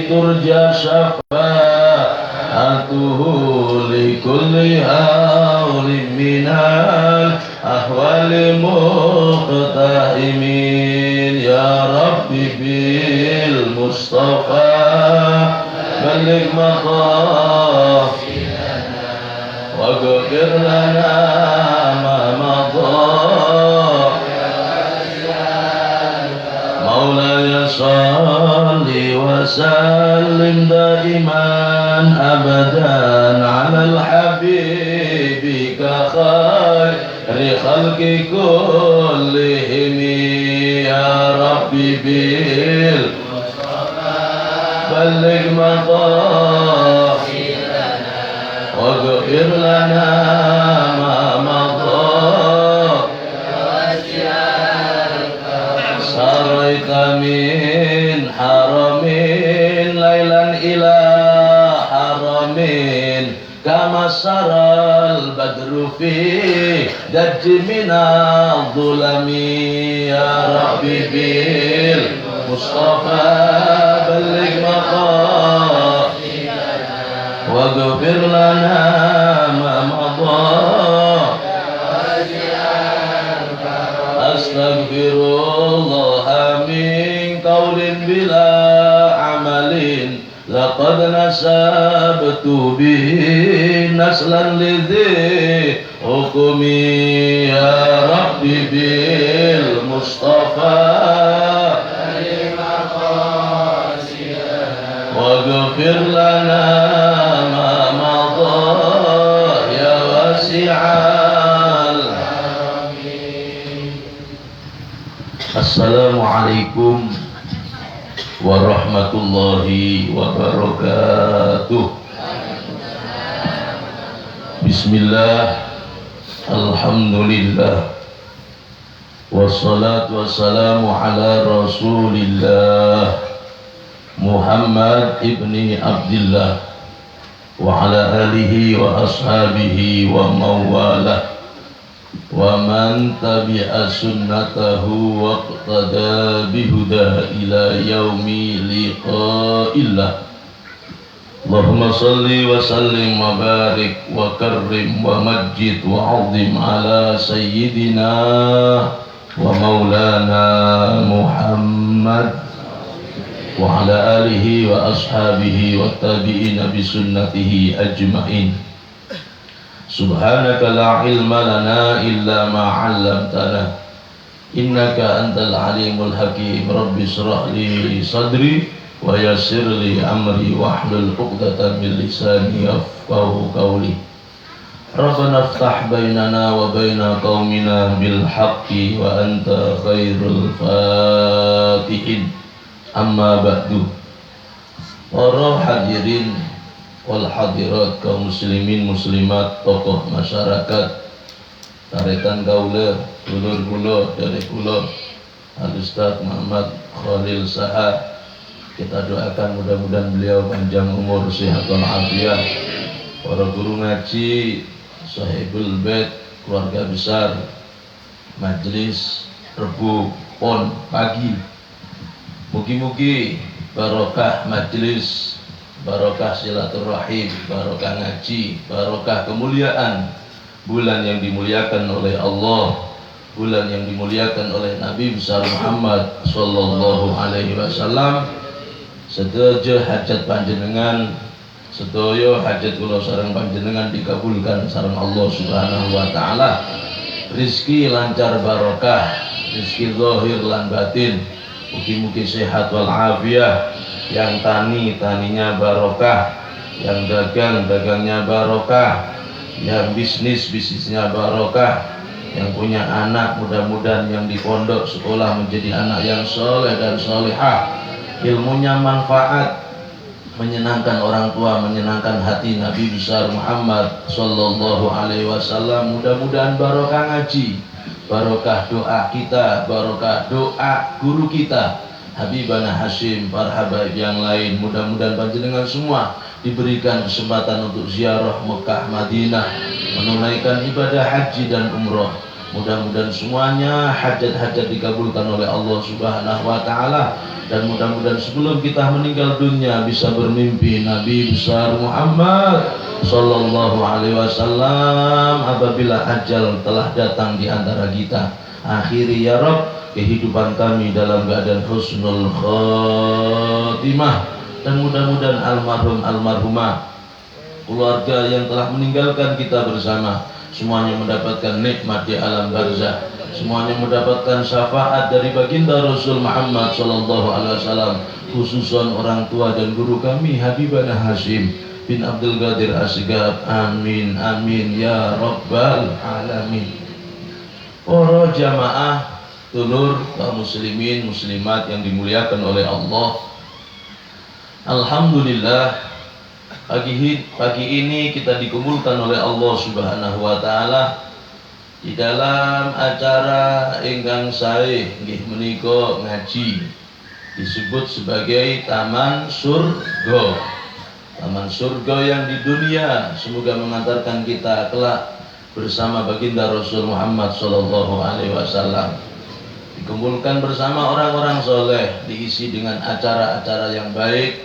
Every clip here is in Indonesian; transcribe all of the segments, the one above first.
turja syafa'atuhu likulli hawlim minal ahwali muqtahimin. Ya Rabbi bil Mustafa balligh maqasidana waghfir lana ma madha. Maulaya salli wa sallim daiman abadan ala al-habibika khairi khalqi kullihim. Ya Rabbi bil balligh maqasidana waghfir lana ma madha. Saraita min haramin lailan ila haramin kama saral badru fi dajji minal dhulami. Ya Rabbi bil Mustafa balligh maqasidana waghfir lana ma madha. Astaghfirullah min qaulin bila amalin laqad nasabtu bihi naslan lidhi hukumi. Ya Rabbi bil Mustafa waghfir lana ma madha ya wasi'al. Assalamualaikum warahmatullahi wabarakatuh. Bismillah, alhamdulillah, wassalatu wassalamu ala rasulillah Muhammad ibni Abdillah wa ala alihi wa ashabihi wa mawalah wa man tabi'a sunnatahu wa iqtada bihuda ila yaumi liqa'illah. Allahumma salli wa sallim wa barik wa karrim wa majid wa azim ala sayyidina wa maulana Muhammad wa ala alihi wa ashabihi wa tabi'ina bi sunnatihi ajma'in. Subhanaka la ilma lana illa ma 'allamtana innaka antal alimul hakim. Rabbi shrah li sadri wa yassir li amri wahlul 'uqdatam min lisani yafqahu qawli. Rabbana iftah bainana wa baina qaumina bil haqqi wa anta khairul fatihin. Amma ba'du. Para hadirin wal hadirat, kaum muslimin muslimat, tokoh masyarakat, tarekan kaula, dulur kula dari kula Al Ustaz Muhammad Khalil Saha. Kita doakan mudah-mudahan beliau panjang umur, sehat walafiat. Para guru ngaji, sahibul bait, keluarga besar, majelis Rebu Pon pagi. Mugi-mugi barokah majelis, barokah silaturahim, barokah ngaji, barokah kemuliaan bulan yang dimuliakan oleh Allah, bulan yang dimuliakan oleh Nabi besar Muhammad sallallahu alaihi wasallam. Sedaya hajat panjenengan, sedaya hajat kula sareng panjenengan dikabulkan sareng Allah Subhanahu wa taala. Rizki lancar barokah, rizki zahir lan batin. Mugi-mugi sehat wal afiat, yang taninya barokah, yang dagangnya barokah, yang bisnisnya barokah, yang punya anak mudah-mudahan yang di pondok sekolah menjadi anak yang soleh dan solehah, ilmunya manfaat, menyenangkan orang tua, menyenangkan hati Nabi besar Muhammad sallallahu alaihi wasallam. Mudah-mudahan barokah ngaji, barokah doa kita, barokah doa guru kita Habibana Hashim, para habaib yang lain. Mudah-mudahan panjenengan semua diberikan kesempatan untuk ziarah Mekah Madinah, menunaikan ibadah haji dan umroh. Mudah-mudahan semuanya hajat-hajat dikabulkan oleh Allah Subhanahu wa taala. Dan mudah-mudahan sebelum kita meninggal dunia bisa bermimpi Nabi besar Muhammad sallallahu alaihi wasallam apabila ajal telah datang di antara kita. Akhiri ya Rabb kehidupan kami dalam keadaan husnul khatimah, dan mudah-mudahan almarhum almarhumah keluarga yang telah meninggalkan kita bersama semuanya mendapatkan nikmat di alam barzah, semuanya mendapatkan syafaat dari baginda Rasul Muhammad sallallahu alaihi wasallam, khususan orang tua dan guru kami Habibana Hashim bin Abdul Qadir Asgab. Amin amin ya rabbal alamin. Para jamaah dulur kaum muslimin muslimat yang dimuliakan oleh Allah, alhamdulillah pagi ini kita dikumpulkan oleh Allah Subhanahu wa taala di dalam acara ingkang sae nggih menika ngaji, disebut sebagai Taman Surga. Taman surga yang di dunia semoga mengantarkan kita kelak bersama baginda Rasul Muhammad sallallahu alaihi wasallam. Dikumpulkan bersama orang-orang soleh, diisi dengan acara-acara yang baik,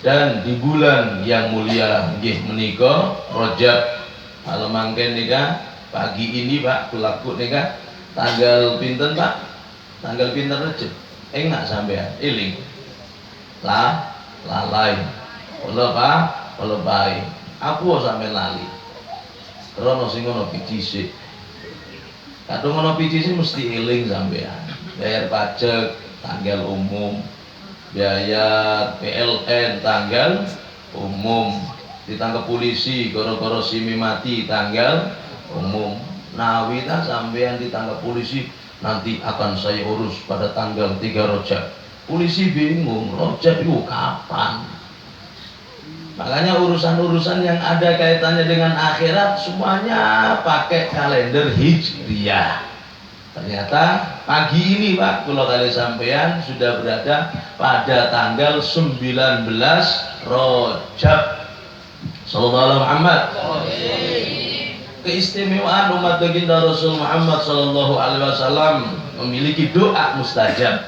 dan di bulan yang mulia nggih menika Rajab. Kalau mangken nika pagi ini Pak kulaku nika tanggal pinten Pak? Tanggal pinten Rajab? Enggak sampean eling. Lalai. Kula Pak, kula bae. Aku sampean lali. Rono sing ngono picisik. Kadung ngono picisik mesti eling sampean. Bayar pajak tanggal umum, biaya PLN tanggal umum, ditangkap polisi gara-gara simi mati tanggal umum. Nawi tak sampean ditangkap polisi nanti akan saya urus pada tanggal 3 Rajab. Polisi bingung, Rajab itu kapan? Makanya urusan-urusan yang ada kaitannya dengan akhirat semuanya pakai kalender Hijriyah. Ternyata pagi ini Pak kula kali sampean sudah berada pada tanggal 19 Rajab sallallahu alaihi Muhammad. Keistimewaan umat baginda Rasul Muhammad sallallahu alaihi wasallam memiliki doa mustajab,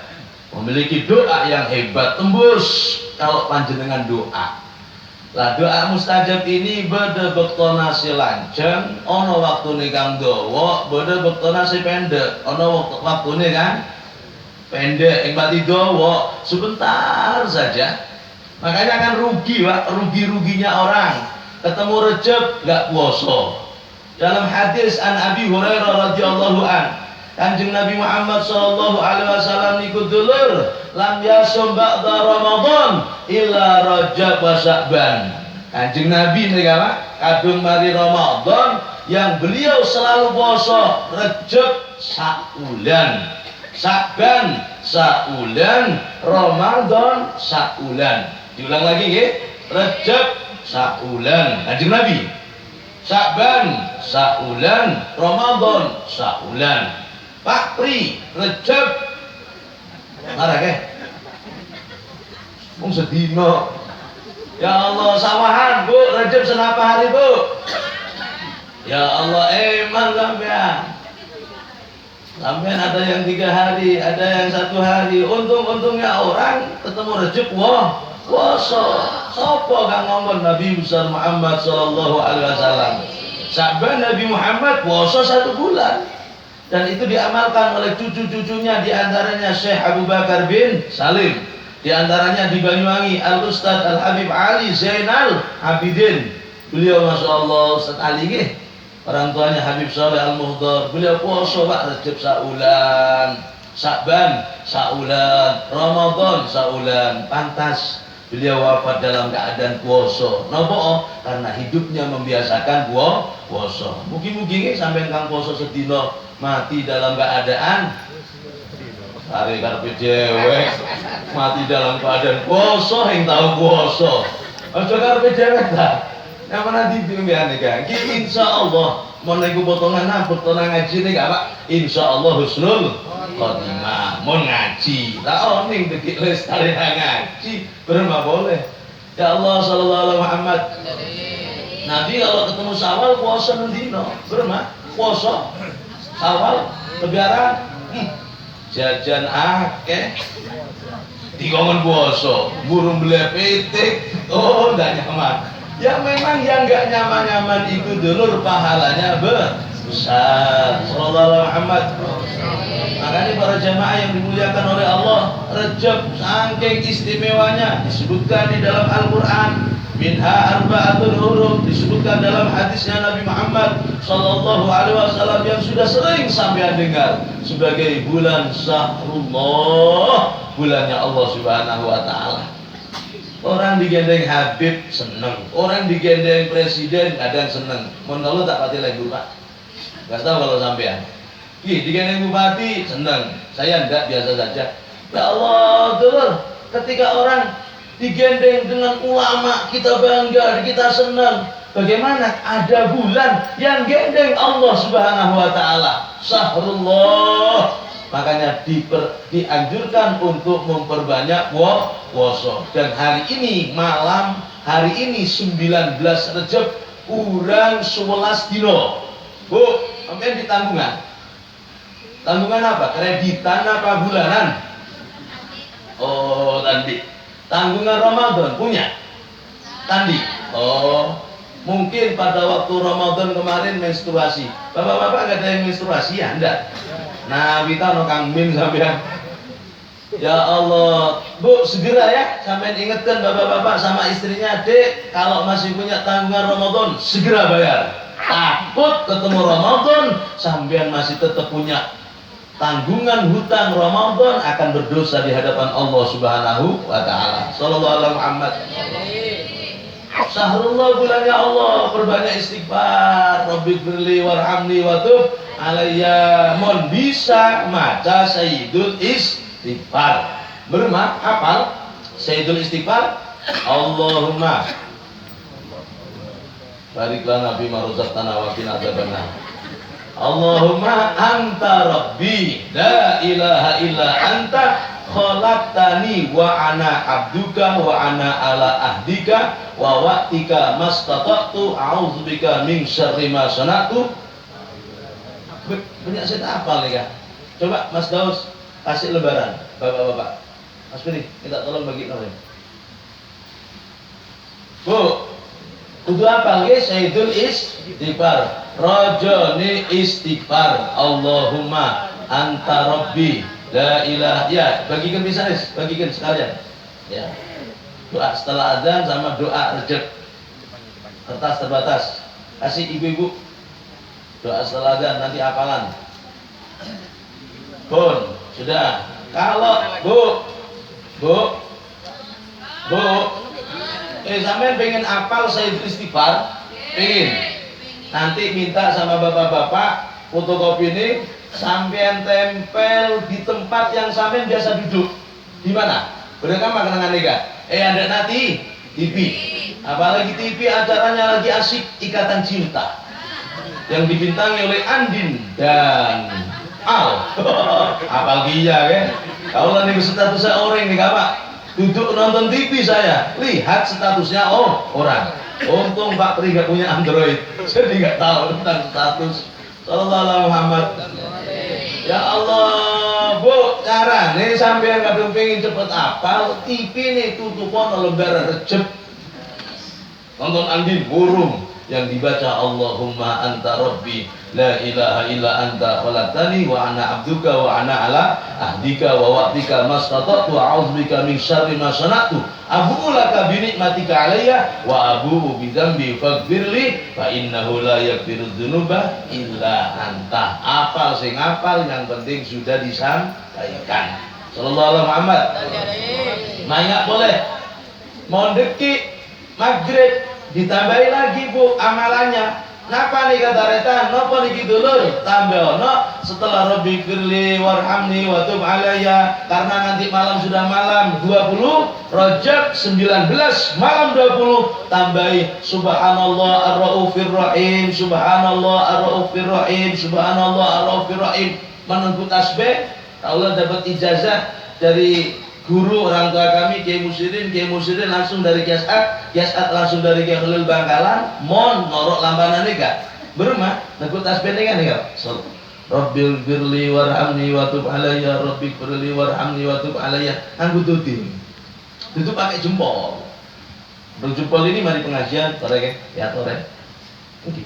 memiliki doa yang hebat, tembus kalau panjenengan doa. Lah doa mustajab ini beda bektona si lanceng, ono waktune kang dawa, beda bektona si pendek, ono waktune kan pendek, yang berarti dawa sebentar saja. Makanya kan rugi Pak, rugi-ruginya orang ketemu Rajab nggak puasa. Dalam hadis an Abi Hurairah radhiyallahu an, Kanjeng Nabi Muhammad sallallahu alaihi wasallam niku dulur lam yasum ba'da Ramadan illa Rajab wa Sya'ban. Kanjeng Nabi nika Pak kadung mari Ramadan yang beliau selalu puasa Rajab saulan, Sya'ban saulan, Ramadan saulan. Diulang lagi nggih. Rajab saulan Kanjeng Nabi, Sya'ban saulan, Ramadan saulan. Pak Pri, Rajab marah ke? Mung sedino. Ya Allah sawahan Bu, Rajab senapa hari Bu? Ya Allah emang sampean. Sampean ada yang 3 hari, ada yang 1 hari. Untung-untungnya orang ketemu Rajab wah, puasa. Sapa kang ngomong Nabi besar Muhammad sallallahu alaihi wasallam. Sya'ban Nabi Muhammad puasa 1 bulan. Dan itu diamalkan oleh cucu-cucunya, diantaranya Syekh Abu Bakar bin Salim, diantaranya di Banyuwangi Al-Ustadz Al-Habib Ali Zainal Abidin. Beliau Masya Allah Ustadz Ali nggih, orang tuanya Habib Saleh Al-Muhdar. Beliau puasa Pak Rajab saulan, Sya'ban saulan, Ramadan saulan. Pantas beliau wafat dalam keadaan puasa. Napa? Karena hidupnya membiasakan puasa. Mugi-mugi sampai kang puasa sedina mati dalam keadaan hari karpe dewek, mati dalam keadaan puasa, yang tahu puasa. Aja karpe dewek ta. Yang mana dibimbingan kan? Insya Allah mau nego potongan potongan ngaji nih Pak. Insya Allah husnul khotimah. Mau ngaji, tak oning dikit lestari ngaji, berma boleh. Ya Allah sallallahu alaihi Muhammad. Nabi kalau ketemu Syawal puasa nendino, berma puasa. Syawal lebaran jajan akeh Dikongon puasa, burung beli pitik, oh nggak nyaman. Ya memang yang nggak nyaman-nyaman itu dulur pahalanya besar. Sallallahu alaihi Muhammad. Makanya para jamaah yang dimuliakan oleh Allah, Rajab saking istimewanya disebutkan di dalam Al-Quran. Minha arba'atul hurum disebutkan dalam hadisnya Nabi Muhammad sallallahu alaihi wasallam yang sudah sering sampean dengar sebagai bulan Syahrullah, bulannya Allah Subhanahu wa taala. Orang digendeng Habib seneng, orang digendeng presiden kadang seneng. Menurut tak pati lagi Pak. Enggak tahu kalau sampean. Digendeng bupati seneng, saya enggak, biasa saja. Ya Allah, dulur, ketika orang digendeng dengan ulama, kita bangga, kita senang. Bagaimana ada bulan yang gendeng Allah Subhanahu wa taala, Syahrullah. Makanya dianjurkan untuk memperbanyak puasa. Dan hari ini malam, hari ini 19 Rejab kurang 11 dino. Bu, sampean di tanggungan. Tanggungan apa? Kreditan apa bulanan? Oh, tadi. Tanggungan Ramadan punya? Tandi. Oh, mungkin pada waktu Ramadan kemarin menstruasi. Bapak-bapak nggak ada yang menstruasi ya? Enggak. Nah, kita no Kang Min sampean. Ya Allah, Bu, segera ya sampean ingatkan bapak-bapak sama istrinya, Dek, kalau masih punya tanggungan Ramadan segera bayar. Takut ketemu Ramadan sampean masih tetap punya tanggungan hutang Ramadan, akan berdosa di hadapan Allah Subhanahu wa taala. Sallallahu alaihi Muhammad. Syahrullah, bulannya Allah, perbanyak istighfar. Rabbighfirli warhamni wa tub alayya. Mon bisa maca Sayyidul Istighfar. Berma hafal Sayyidul Istighfar. Allahumma barik lana fi ma razaqtana wa qina adzabannar. Allahumma anta rabbi la ilaha illa anta khalaqtani wa ana abduka wa ana ala ahdika wa wa'tika mastata'tu a'udzubika min syarri ma sana'tu. Banyak saya hafal nih, Kak. Coba Mas Daus kasih lembaran, bapak-bapak. Mas Bini, minta tolong bagi kalian. Bu, kudu apa lagi? Sayyidul Istighfar. Rajani istighfar. Allahumma anta rabbi la ilaha. Ya, bagikan bisa nih, bagikan sekalian. Ya. Doa setelah azan sama doa rejab. Kertas terbatas. Kasih ibu-ibu. Doa setelah azan nanti hafalan. Bun, sudah. Kalau Bu, sampean pengen apal Sayyidul Istighfar? Pengen? Nanti minta sama bapak-bapak fotokopi ini, sampean tempel di tempat yang sampean biasa duduk. Di mana? Berapa makanan nega? Ada nanti TV. Apalagi TV acaranya lagi asik, Ikatan Cinta, yang dibintangi oleh Andin dan Al. Apalagi ya kan? Kalau lagi statusnya orang nih Pak, duduk nonton TV saya, lihat statusnya orang. Untung Pak Pri gak punya Android, jadi gak tahu tentang status. Sallallahu alaihi Muhammad. Ya Allah, Bu, cara nih sampean kadung pengen cepet apal, TV nih tutupon lembar Rejab. Nonton Andin burung yang dibaca Allahumma anta rabbi la ilaha illa anta khalaqtani wa ana abduka wa ana ala ahdika wa wa'tika mastata'tu a'udzubika min syarri ma sana'tu abu'u laka bi ni'matika alayya wa abu'u bi dzambi faghfirli fa innahu la yaghfiru dzunuba illa anta. Apal sing apal, yang penting sudah disampaikan. Sallallahu alaihi Muhammad. Banyak boleh. Mau deki maghrib ditambahi lagi Bu amalannya. Napa nih kata retan? Napa nih dulur? Tambah ono setelah Rabbi firli warhamni wa tub alayya, karena nanti malam sudah malam 20 Rajab 19 malam 20 tambahi subhanallah ar-raufir rahim, subhanallah ar-raufir rahim, subhanallah ar-raufir rahim. Menunggu tasbih. Allah dapat ijazah dari guru orang tua kami Kiai Musirin langsung dari Kias At langsung dari Kiai Khalil Bangkalan, mon norok lambanan nih Kak. Berumah, nekut tasbih nih kan nih Kak. Rabbil firli warhamni wa tub alayya, Rabbil firli warhamni wa tub alayya. Anggo tuding. Itu pakai jempol. Jempol ini mari pengajian, tore ya tore. Nggih.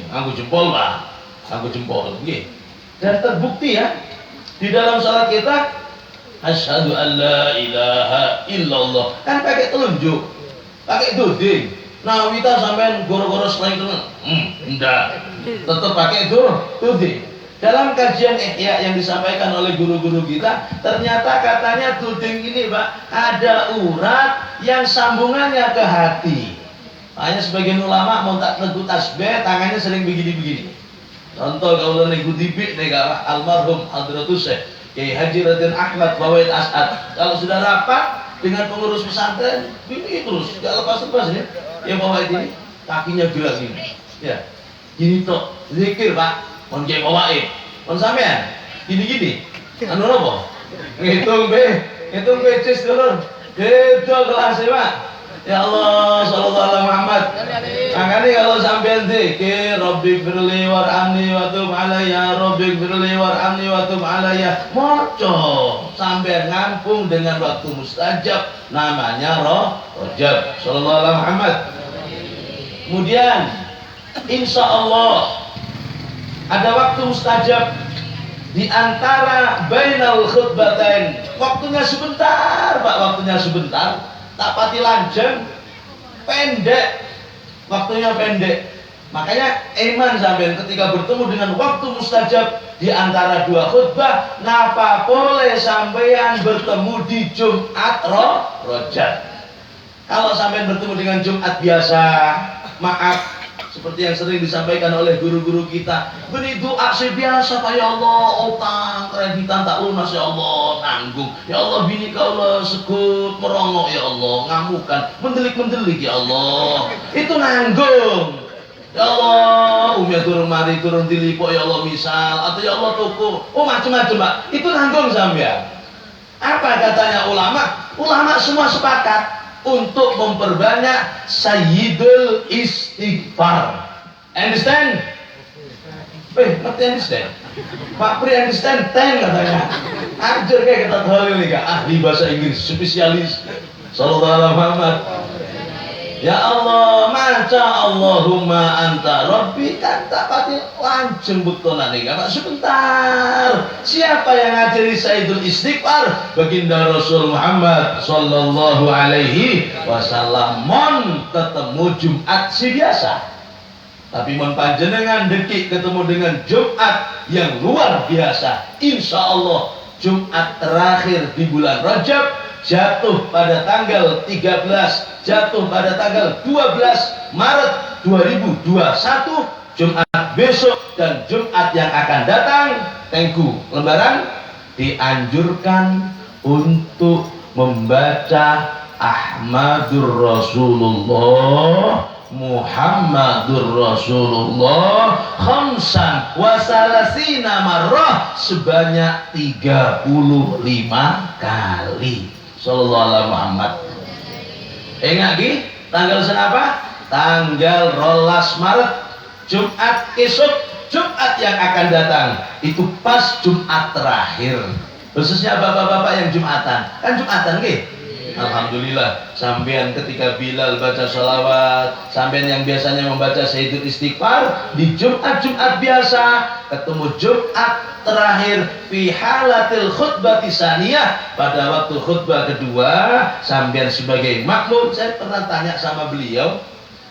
Anggo jempol, Pak. Anggo jempol. Nggih. Dan terbukti ya di dalam salat kita asyhadu an la ilaha illallah. Kan pakai telunjuk. Pakai tuding. Nah, kita sampean goro-goro selain itu enggak. Tetap pakai tuding. Dalam kajian Ihya yang disampaikan oleh guru-guru kita, ternyata katanya tuding ini, Pak, ada urat yang sambungannya ke hati. Hanya sebagian ulama mau tak teguh tasbih, tangannya sering begini-begini. Contoh kalau nih gudibik nih almarhum Hadratus Syekh Kiai Haji Raden Ahmad Bawaid As'ad. Kalau sudah rapat dengan pengurus pesantren, ini terus, gak lepas-lepas ya. Yang Bawaid ini kakinya gerak gini. Ya. Gini tok, zikir, Pak. Mon Kiai Bawaid. Mon sampean gini-gini. Anu napa? Ngitung cis dulur. Beda kelas ya, Pak. Ya Allah, sallallahu alaihi Muhammad. Makanya kalau sampean zikir, Rabbi firli warhamni wa tub alayya, Rabbi firli warhamni wa tub alayya, moco sampean ngampung dengan waktu mustajab, namanya Rajab. Sallallahu alaihi Muhammad. Kemudian insya Allah ada waktu mustajab di antara bainal khutbatain. Waktunya sebentar, Pak, waktunya sebentar. Tak pati lanjeng, pendek, waktunya pendek. Makanya iman sampean ketika bertemu dengan waktu mustajab di antara dua khutbah, napa boleh sampean bertemu di Jumat Rajab. Kalau sampean bertemu dengan Jumat biasa, maaf, seperti yang sering disampaikan oleh guru-guru kita, beri doa biasa, Pak, ya Allah, utang kreditan tak lunas, ya Allah, nanggung, ya Allah, bini kaulah sekut merongok, ya Allah, ngamukan, mendelik-mendelik, ya Allah, itu nanggung, ya Allah, umya turun mari turun dilipok, ya Allah, misal, atau ya Allah toko, macam-macam, Pak, itu nanggung sampean. Apa katanya ulama? Ulama semua sepakat untuk memperbanyak sayyidul istighfar. Understand? Ngerti understand? Pak Pri understand? Katanya. Ajar kayak kita tahu ini kak, ahli bahasa Inggris, spesialis. Sallallahu alaihi Muhammad. Ya Allah, maca Allahumma anta Rabbi, kan tak pati lanceng butonan nih Pak, sebentar. Siapa yang ngajari Sayyidul Istighfar? Baginda Rasul Muhammad sallallahu alaihi wasallam. Mon ketemu Jumat si biasa, tapi mon panjenengan dekik ketemu dengan Jumat yang luar biasa. Insya Allah Jumat terakhir di bulan Rajab jatuh pada tanggal 13, jatuh pada tanggal 12 Maret 2021, Jumat besok dan Jumat yang akan datang, tengku lebaran, dianjurkan untuk membaca Ahmadur Rasulullah Muhammadur Rasulullah khamsan wa salasina marrah, sebanyak 35 kali. Sallallahu alaihi Muhammad. Ingat lagi tanggal senapa? Tanggal 12 Maret, Jumat esok, Jumat yang akan datang itu pas Jumat terakhir. Khususnya bapak-bapak yang Jumatan, kan Jumatan nggih? Alhamdulillah, sampean ketika Bilal baca sholawat, sampean yang biasanya membaca Sayyidul Istighfar di Jumat-Jumat biasa, ketemu Jumat terakhir fi halatil khutbati saniyah, pada waktu khutbah kedua, sampean sebagai makmum. Saya pernah tanya sama beliau,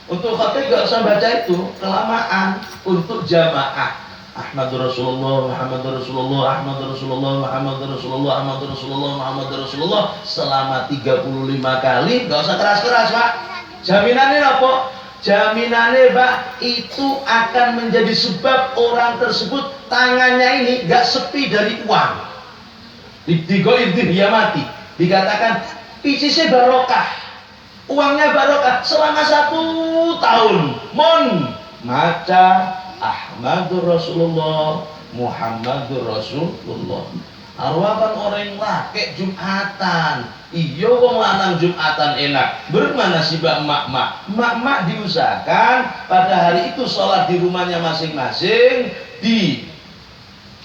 untuk khutbah gak usah baca itu, kelamaan. Untuk jamaah Ahmadur Rasulullah, Muhammadur Rasulullah, Ahmadur Rasulullah, Muhammadur Rasulullah, Ahmadur Rasulullah, Muhammadur Rasulullah selama 35 kali, gak usah keras-keras, Pak. Jaminannya apa? Jaminannya, Pak, itu akan menjadi sebab orang tersebut tangannya ini gak sepi dari uang. Dia mati. Dikatakan pisisnya barokah, uangnya barokah selama 1 tahun. Mon maca Ahmadur Rasulullah, Muhammadur Rasulullah. Arwakan orang laki Jumatan. Iyo wong lanang Jumatan enak. Bermana sih emak-emak? Emak-emak diusahakan pada hari itu sholat di rumahnya masing-masing, di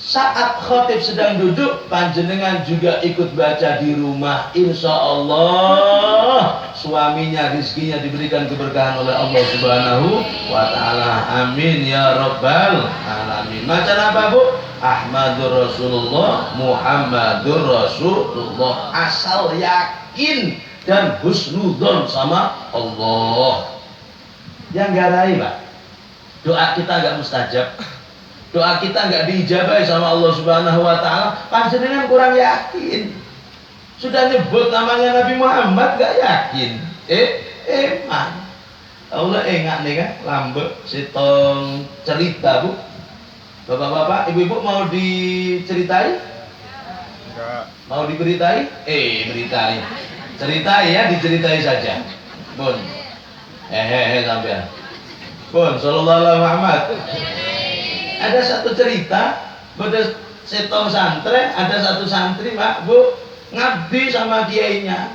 Saat khotib sedang duduk, panjenengan juga ikut baca di rumah. Insya Allah suaminya, rizkinya diberikan keberkahan oleh Allah Subhanahu wa Ta'ala. Amin ya Rabbal Alamin. Macam apa Bu? Ahmadur Rasulullah, Muhammadur Rasulullah. Asal yakin dan husnudzon sama Allah. Yang garai Pak, doa kita nggak mustajab, doa kita nggak diijabahi sama Allah Subhanahu wa Ta'ala, panjenengan kurang yakin. Sudah nyebut namanya Nabi Muhammad nggak yakin. Man. Allah ingat nih kan, lambe sitong cerita Bu. Bapak-bapak, ibu-ibu mau diceritai? Enggak. Mau diberitai? Beritai. Ceritai ya, diceritai saja. Bun. Sampean. Bun, sallallahu alaihi Muhammad. Ada satu cerita, pada setong santri, ada satu santri, Pak, Bu, ngabdi sama kiainya.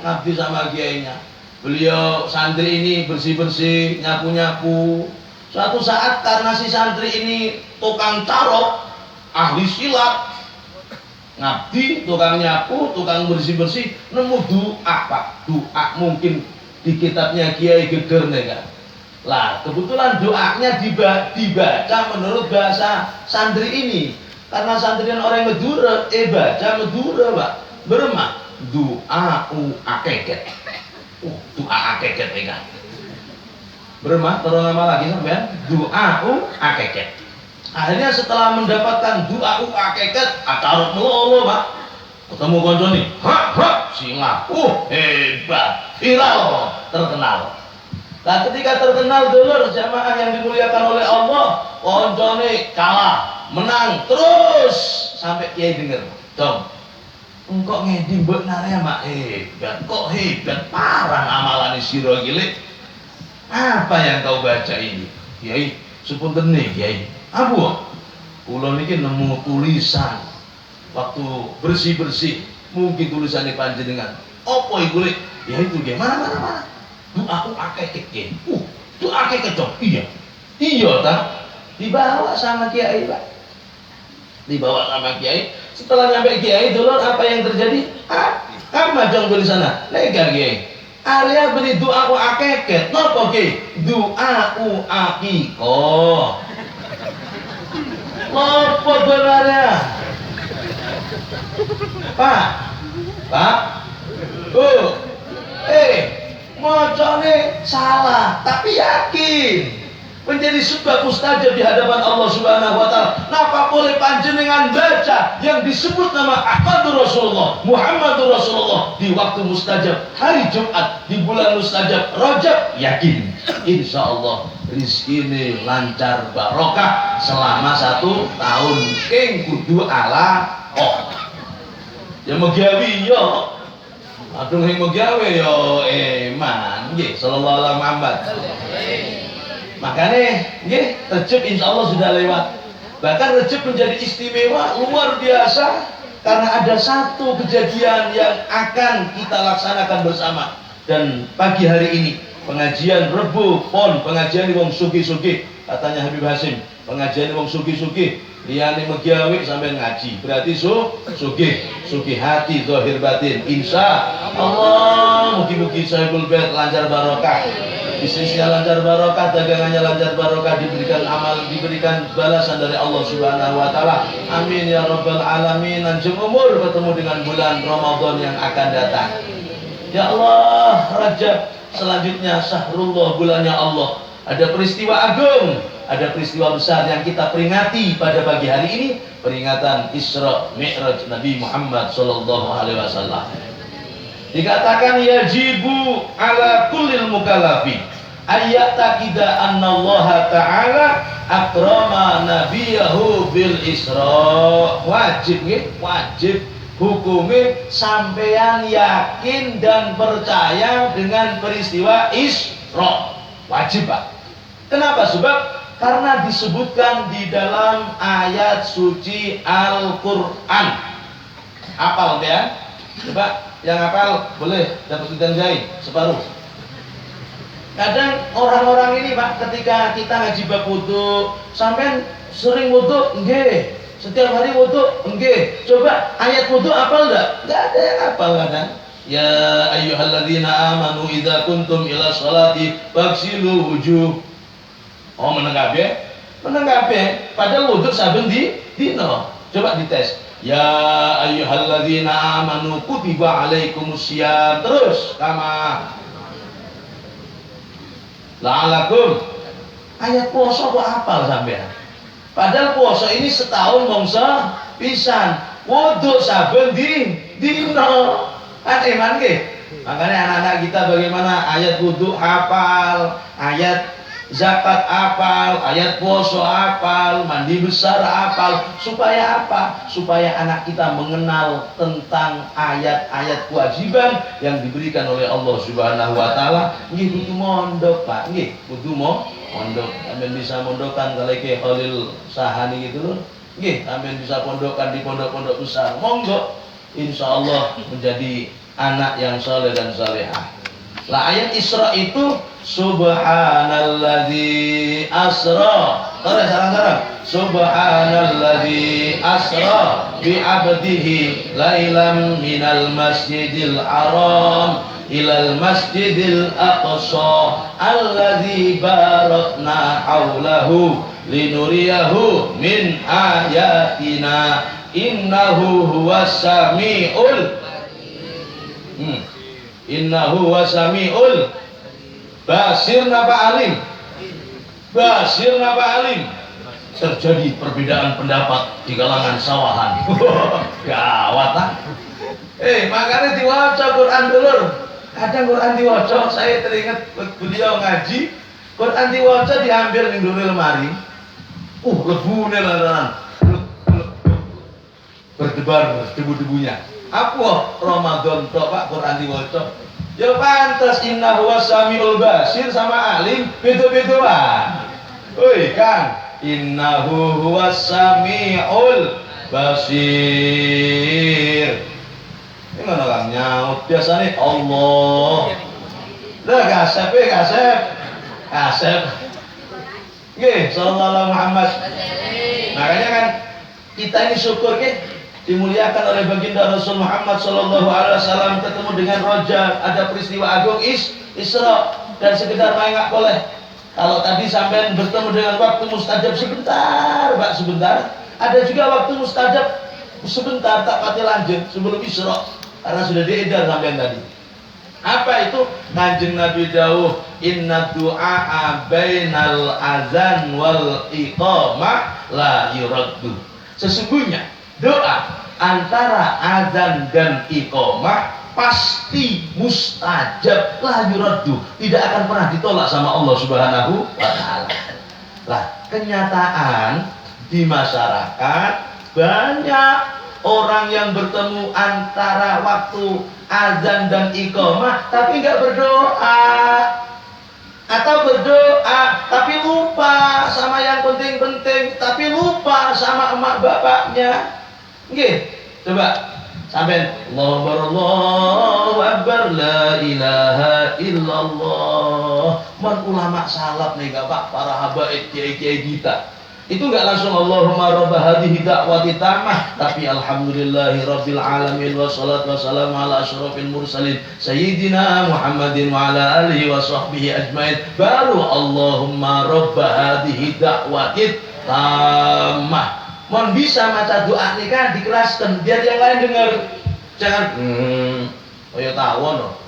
Beliau santri ini bersih-bersih, nyapu-nyapu. Suatu saat karena si santri ini tukang carok, ahli silat, ngabdi, tukang nyapu, tukang bersih-bersih, nemu doa Pak. Doa mungkin di kitabnya Kiai Geger nih kan. Lah kebetulan doanya dibaca menurut bahasa santri ini. Karena santrian orang Madura, baca Madura Pak. Bermah doa akeket. Doa akeket nih kan. Bermah terus nama lagi sampean doa akeket. Akhirnya setelah mendapatkan doa akeket, acarot melolo Pak. Ketemu koncone, singap, hebat, viral, terkenal. Nah ketika terkenal dulur jamaah yang dimuliakan oleh Allah, koncone kalah, menang terus sampai kiai denger, dong. Engkau ngedi mbok nare mak hebat, kok hebat parang amalan sira gile. Apa yang kau baca ini? Kiai, sepunten nih Kiai. Abu, kula niki nemu tulisan waktu bersih-bersih, mungkin tulisannya panjenengan. Apa iku lek? Ya itu Kiai. Mana? Doa akeket Kiai. Doa akeket dong. Iya ta? Dibawa sama Kiai, Pak. Dibawa sama Kiai. Setelah nyampe Kiai, dulur apa yang terjadi? Apa dong tulisannya? Lega Kiai. Alia beri doa akeket. Napa Kiai? Doa akikoh. Apa benarnya? Pak, mocone salah, tapi yakin menjadi sebab mustajab di hadapan Allah Subhanahu wa Ta'ala. Napa boleh panjenengan baca yang disebut nama Ahmadur Rasulullah, Muhammadur Rasulullah di waktu mustajab hari Jumat di bulan mustajab Rajab? Yakin insya Allah rizki ini lancar barokah selama 1 tahun. King kudu ala ya megawi yo. Aduh yang megawe yo man nggih sallallahu alaihi Muhammad. Makanya nggih Rejab insyaallah sudah lewat. Bahkan Rejab menjadi istimewa luar biasa karena ada satu kejadian yang akan kita laksanakan bersama. Dan pagi hari ini pengajian Rebo Pon, pengajian wong sugi-sugi, katanya Habib Hasim, pengajian wong sugi-sugi liyane megawe sampai ngaji berarti sugi hati zahir batin insya Allah. Mugi-mugi sahibul bait lancar barokah, bisnisnya lancar barokah, dagangannya lancar barokah, diberikan amal, diberikan balasan dari Allah Subhanahu wa Ta'ala. Amin ya Rabbal Alamin. Panjang umur ketemu dengan bulan Ramadan yang akan datang. Ya Allah, Rajab selanjutnya Syahrullah, bulannya Allah. Ada peristiwa agung, ada peristiwa besar yang kita peringati pada pagi hari ini, peringatan Isra Mi'raj Nabi Muhammad sallallahu alaihi wasallam. Dikatakan yajibu ala kullil mukallafi ayyataqida annallaha ta'ala akrama nabiyahu bil Isra. Wajib nggih, wajib hukumnya sampeyan yakin dan percaya dengan peristiwa Isra. Wajib Pak. Kenapa? Sebab karena disebutkan di dalam ayat suci Al-Quran. Hafal ya? Coba yang hafal boleh dapat ditanjai separuh. Kadang orang-orang ini Pak, ketika kita ngaji bab wudu, sampai sering wudu, nggih, Setiap hari wudu, nggih. Coba ayat wudu apal enggak? Enggak ada yang hafal kadang. Ya ayyuhalladzina amanu idza kuntum ila sholati faghsilu wujuh. Oh meneng kabeh? Meneng kabeh. Padahal wudu saben dino. Coba dites. Ya ayyuhalladzina amanu kutiba alaikumusiyam. Terus kama la'alakum. Ayat puasa kok hafal sampean? Padahal puasa ini setahun mongso pisan. Wudu saben dino. Aneh man nggih. Makanya anak-anak kita bagaimana ayat wudu hafal, ayat zakat hafal, ayat puasa hafal, mandi besar hafal. Supaya apa? Supaya anak kita mengenal tentang ayat-ayat kewajiban yang diberikan oleh Allah Subhanahu wa taala. Nggih kudu mondok, Pak. Nggih, kudu mondok. Sampeyan bisa mondokan kali ke Khalil Sahani gitu loh. Nggih, sampeyan bisa pondokan di pondok-pondok besar. Monggo. Insyaallah menjadi anak yang saleh dan salehah. Lah ayat Isra itu subhanalladzi asra. Terus sarang-sarang. Subhanalladzi asra bi 'abdihi lailam minal masjidil haram ilal masjidil aqsa alladzi barakna haulahu linuriyahu min ayatina innahu huwas samiul innahu huwas samiul basir napa alim. Basir napa alim. Terjadi perbedaan pendapat di kalangan sawahan. Gawat ah. Makanya diwaca Quran dulu. Kadang Quran diwaca, saya teringat beliau ngaji, Quran diwaca diambil ning dulu lemari. Lebune lantaran berdebar debu-debunya. Apa Ramadan tok Pak Quran diwaca? Ya pantas innahu wasamiul basir sama alim beda-bedaan. Oi Kang, innahu huwas-sami'ul basir. Ini mana Kang nyaut biasanya Allah. Lah kasep. Nggih, sallallahu Muhammad. Makanya kan kita ini syukur dimuliakan oleh baginda Rasul Muhammad sallallahu alaihi wasallam, ketemu dengan Roja, ada peristiwa agung Isra, dan sekedar main nggak boleh. Kalau tadi sampai bertemu dengan waktu mustajab sebentar, Pak, sebentar. Ada juga waktu mustajab sebentar, tak pati lanjut sebelum Isra, karena sudah diedar sampai tadi. Apa itu? Kanjeng Nabi dawuh, inna du'a bainal azan wal iqamah la yuraddu. Sesungguhnya doa antara azan dan iqamah pasti mustajab, la yuraddu, tidak akan pernah ditolak sama Allah Subhanahu wa taala. Lah, kenyataan di masyarakat banyak orang yang bertemu antara waktu azan dan iqamah tapi nggak berdoa, atau berdoa tapi lupa sama yang penting-penting, tapi lupa sama emak bapaknya. Nggih, coba sampean Allahu akbar la ilaha illallah. Man ulama salaf nih gak Pak, para habaib kiai-kiai kita. Itu enggak langsung Allahumma rabb hadhihi da'wati tammah, tapi alhamdulillahi rabbil alamin wassalatu wassalamu ala asyrafil mursalin sayyidina Muhammadin wa ala alihi wa sahbihi ajmain. Baru Allahumma rabb hadhihi da'wati tammah. Mohon bisa maca doa nih kan dikeraskan biar yang lain dengar. Jangan ya tawon loh.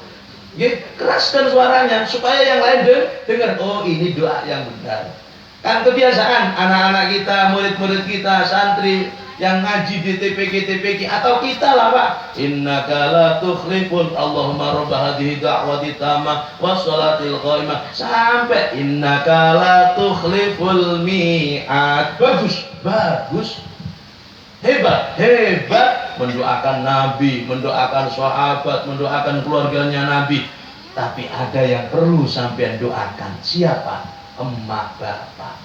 Nggih, keraskan suaranya supaya yang lain dengar. Oh, ini doa yang benar. Kan kebiasaan anak-anak kita, murid-murid kita, santri yang ngaji di TPK atau kita lah Pak. Innaka la tukhliful Allahumma rabb hadhihi da'wati tammah wassalatil qaimah sampai innaka la tukhliful mi'ad. Bagus. Hebat mendoakan Nabi, mendoakan sahabat, mendoakan keluarganya Nabi. Tapi ada yang perlu sampean doakan. Siapa? Emak bapak.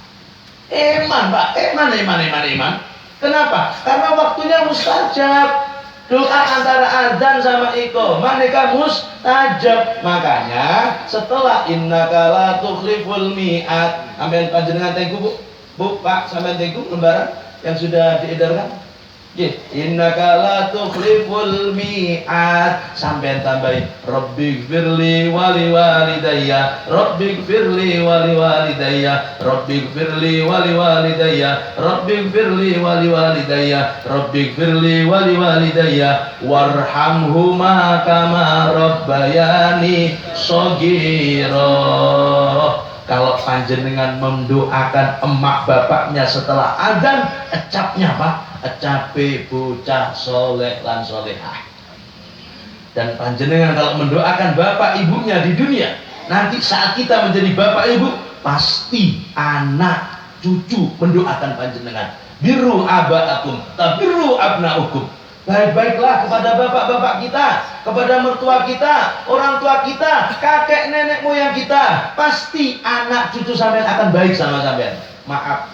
Eman Pak, eman. Kenapa? Karena waktunya mustajab. Doa antara azan sama iqamah nikah mustajab. Makanya setelah innaka la tukhliful mi'ad, sampean panjenengan tengku Bu, Pak, sampean tengku lembaran. yang sudah diedarkan? Innaka la tukhliful mi'ad. Sampai tambahin Rabbighfirli wali walidayya, Rabbighfirli wali walidayya, Rabbighfirli wali walidayya, Rabbighfirli wali walidayya, Rabbighfirli wali walidayya, warhamhuma kama rabbayani shaghira. Kalau panjenengan mendoakan emak bapaknya setelah adzan, ecapnya apa? Ecape bocah soleh lan solehah. Dan panjenengan kalau mendoakan bapak ibunya di dunia, nanti saat kita menjadi bapak ibu, pasti anak cucu mendoakan panjenengan. Birru aba'akum tabirru abna'ukum. Baik-baiklah kepada bapak-bapak kita, kepada mertua kita, orang tua kita, kakek nenek moyang kita. Pasti anak cucu sampean akan baik sama sampean. Maaf,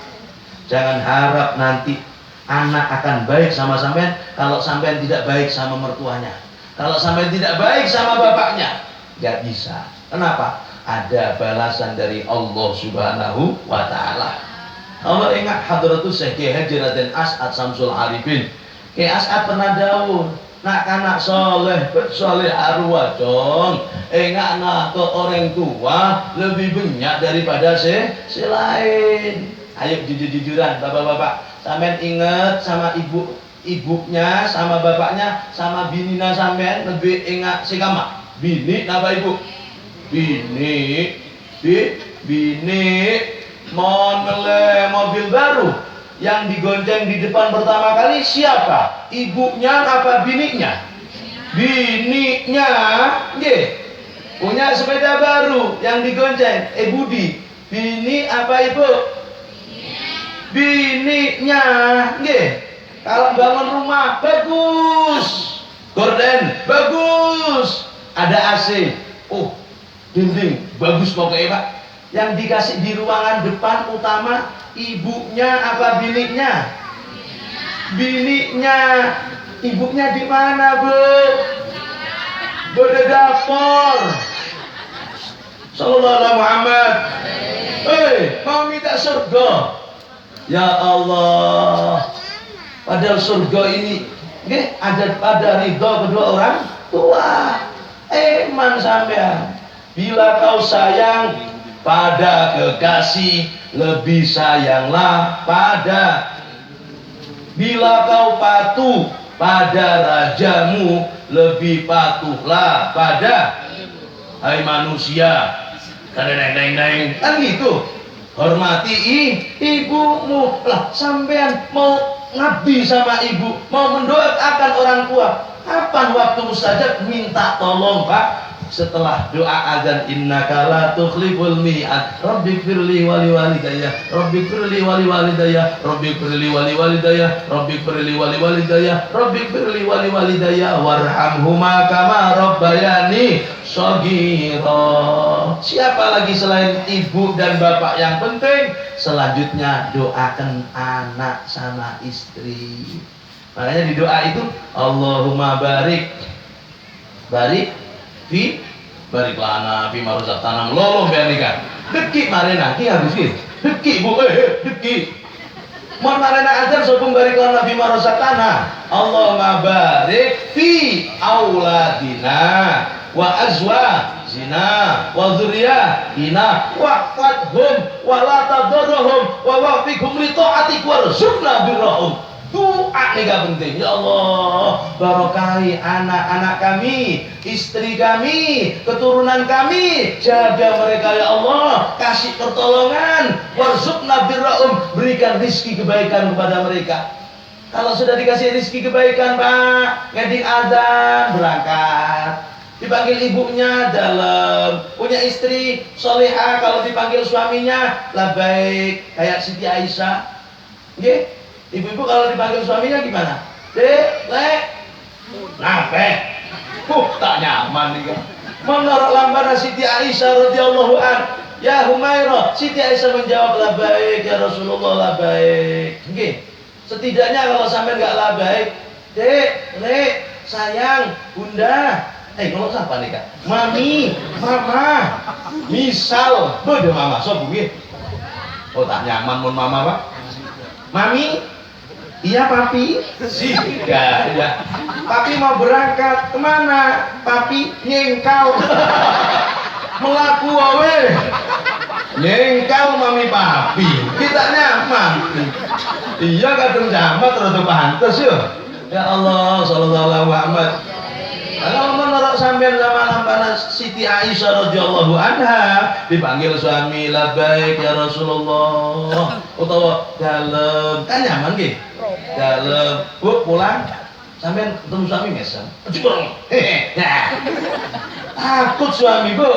jangan harap nanti anak akan baik sama sampean kalau sampean tidak baik sama mertuanya, kalau sampean tidak baik sama bapaknya. Gak bisa. Kenapa? Ada balasan dari Allah Subhanahu wa Ta'ala. Allah ingat hadratus Syekh Haji Raden As'ad Samsul Arifin. Kayak As'ad pernah daun, nak kanak soleh, soleh arwah dong. Enggak nak ke orang tua lebih banyak daripada si lain. Ayo jujur-jujuran bapak-bapak. Sampean ingat sama ibunya, sama bapaknya, sama binina sampean lebih ingat si kama. Bini napa ibu? Bini, bini mau ngeleh mobil baru. Yang digonceng di depan pertama kali siapa? Ibunya apa bininya? Bininya, nggih. Punya sepeda baru yang digonceng. Budi, bini apa ibu? Bininya, nggih. Kalau bangun rumah bagus, gorden bagus, ada AC. Oh, dinding bagus pokoknya Pak. Yang dikasih di ruangan depan utama, ibunya apa bininya? Bininya. Ibunya di mana, Bu? Bode dapur. Sallallahu alaihi Muhammad. Mau minta surga? Ya Allah. Padahal surga ini ada ridho kedua orang tua. Eman sampean. Bila kau sayang pada kekasih, lebih sayanglah pada. Bila kau patuh pada rajamu, lebih patuhlah pada. Hai manusia, kadang-kadang kan gitu. Hormati ibumu. Lah sampean mau ngabdi sama ibu, mau mendoakan orang tua, kapan waktu mustajab? Minta tolong Pak. Setelah doa azan, innaka la tukhliful mi'ad, rabbighfirli wali walidayya, rabbighfirli wali walidayya, rabbighfirli wali walidayya, rabbighfirli wali walidayya, rabbighfirli wali walidayya, warhamhuma kama rabbayani shaghira. Siapa lagi selain ibu dan bapak yang penting? Selanjutnya doakan anak sama istri. Makanya di doa itu Allahumma barik bariklah anak fi maruzak tanam lolong biar nikah deki marena ki harus ki deki bu deki mon marena ajar sopung bariklah anak fi maruzak tanah Allahumma barik fi auladina wa azwajina wa dzurriyyatina wa fadhum wa la tadurruhum wa wafiqhum li ta'atik warzuqna birrahum. Doa nih gak penting. Ya Allah, barokahi anak-anak kami, istri kami, keturunan kami, jaga mereka ya Allah, kasih pertolongan, warzuqna birrahum, berikan rizki kebaikan kepada mereka. Kalau sudah dikasih rizki kebaikan Pak, ngeding adzan berangkat, dipanggil ibunya dalam, punya istri solehah, kalau dipanggil suaminya labbaik, kayak Siti Aisyah. Nggih. Ibu-ibu kalau dipanggil suaminya gimana? Dek, lek, nape? Tak nyaman nih kan. Menurut lambana Siti Aisyah radhiyallahu an, ya Humairah, Siti Aisyah menjawab labbaik ya Rasulullah, labbaik. Nggih. Setidaknya kalau sampai enggak labbaik, Dek, lek, sayang, Bunda. Kalau siapa nih Kak? Mami, Mama. Misal, bode Mama, so nggih. Oh tak nyaman mun Mama, Pak. Mami, Iya papi. Siga ya. Papi mau berangkat kemana? Papi nyengkau. Melaku wae. Nyengkau mami papi. Kitanya mami. Iya kadung jamat rada pantes yo. Ya Allah sallallahu alaihi Muhammad. Kalau menurut sampean sama lampana Siti Aisyah radhiyallahu anha dipanggil suami labbaik ya Rasulullah utawa dalem kan nyaman nggih dalem bu pulang sampean ketemu suami mesem jebol nah takut suami bu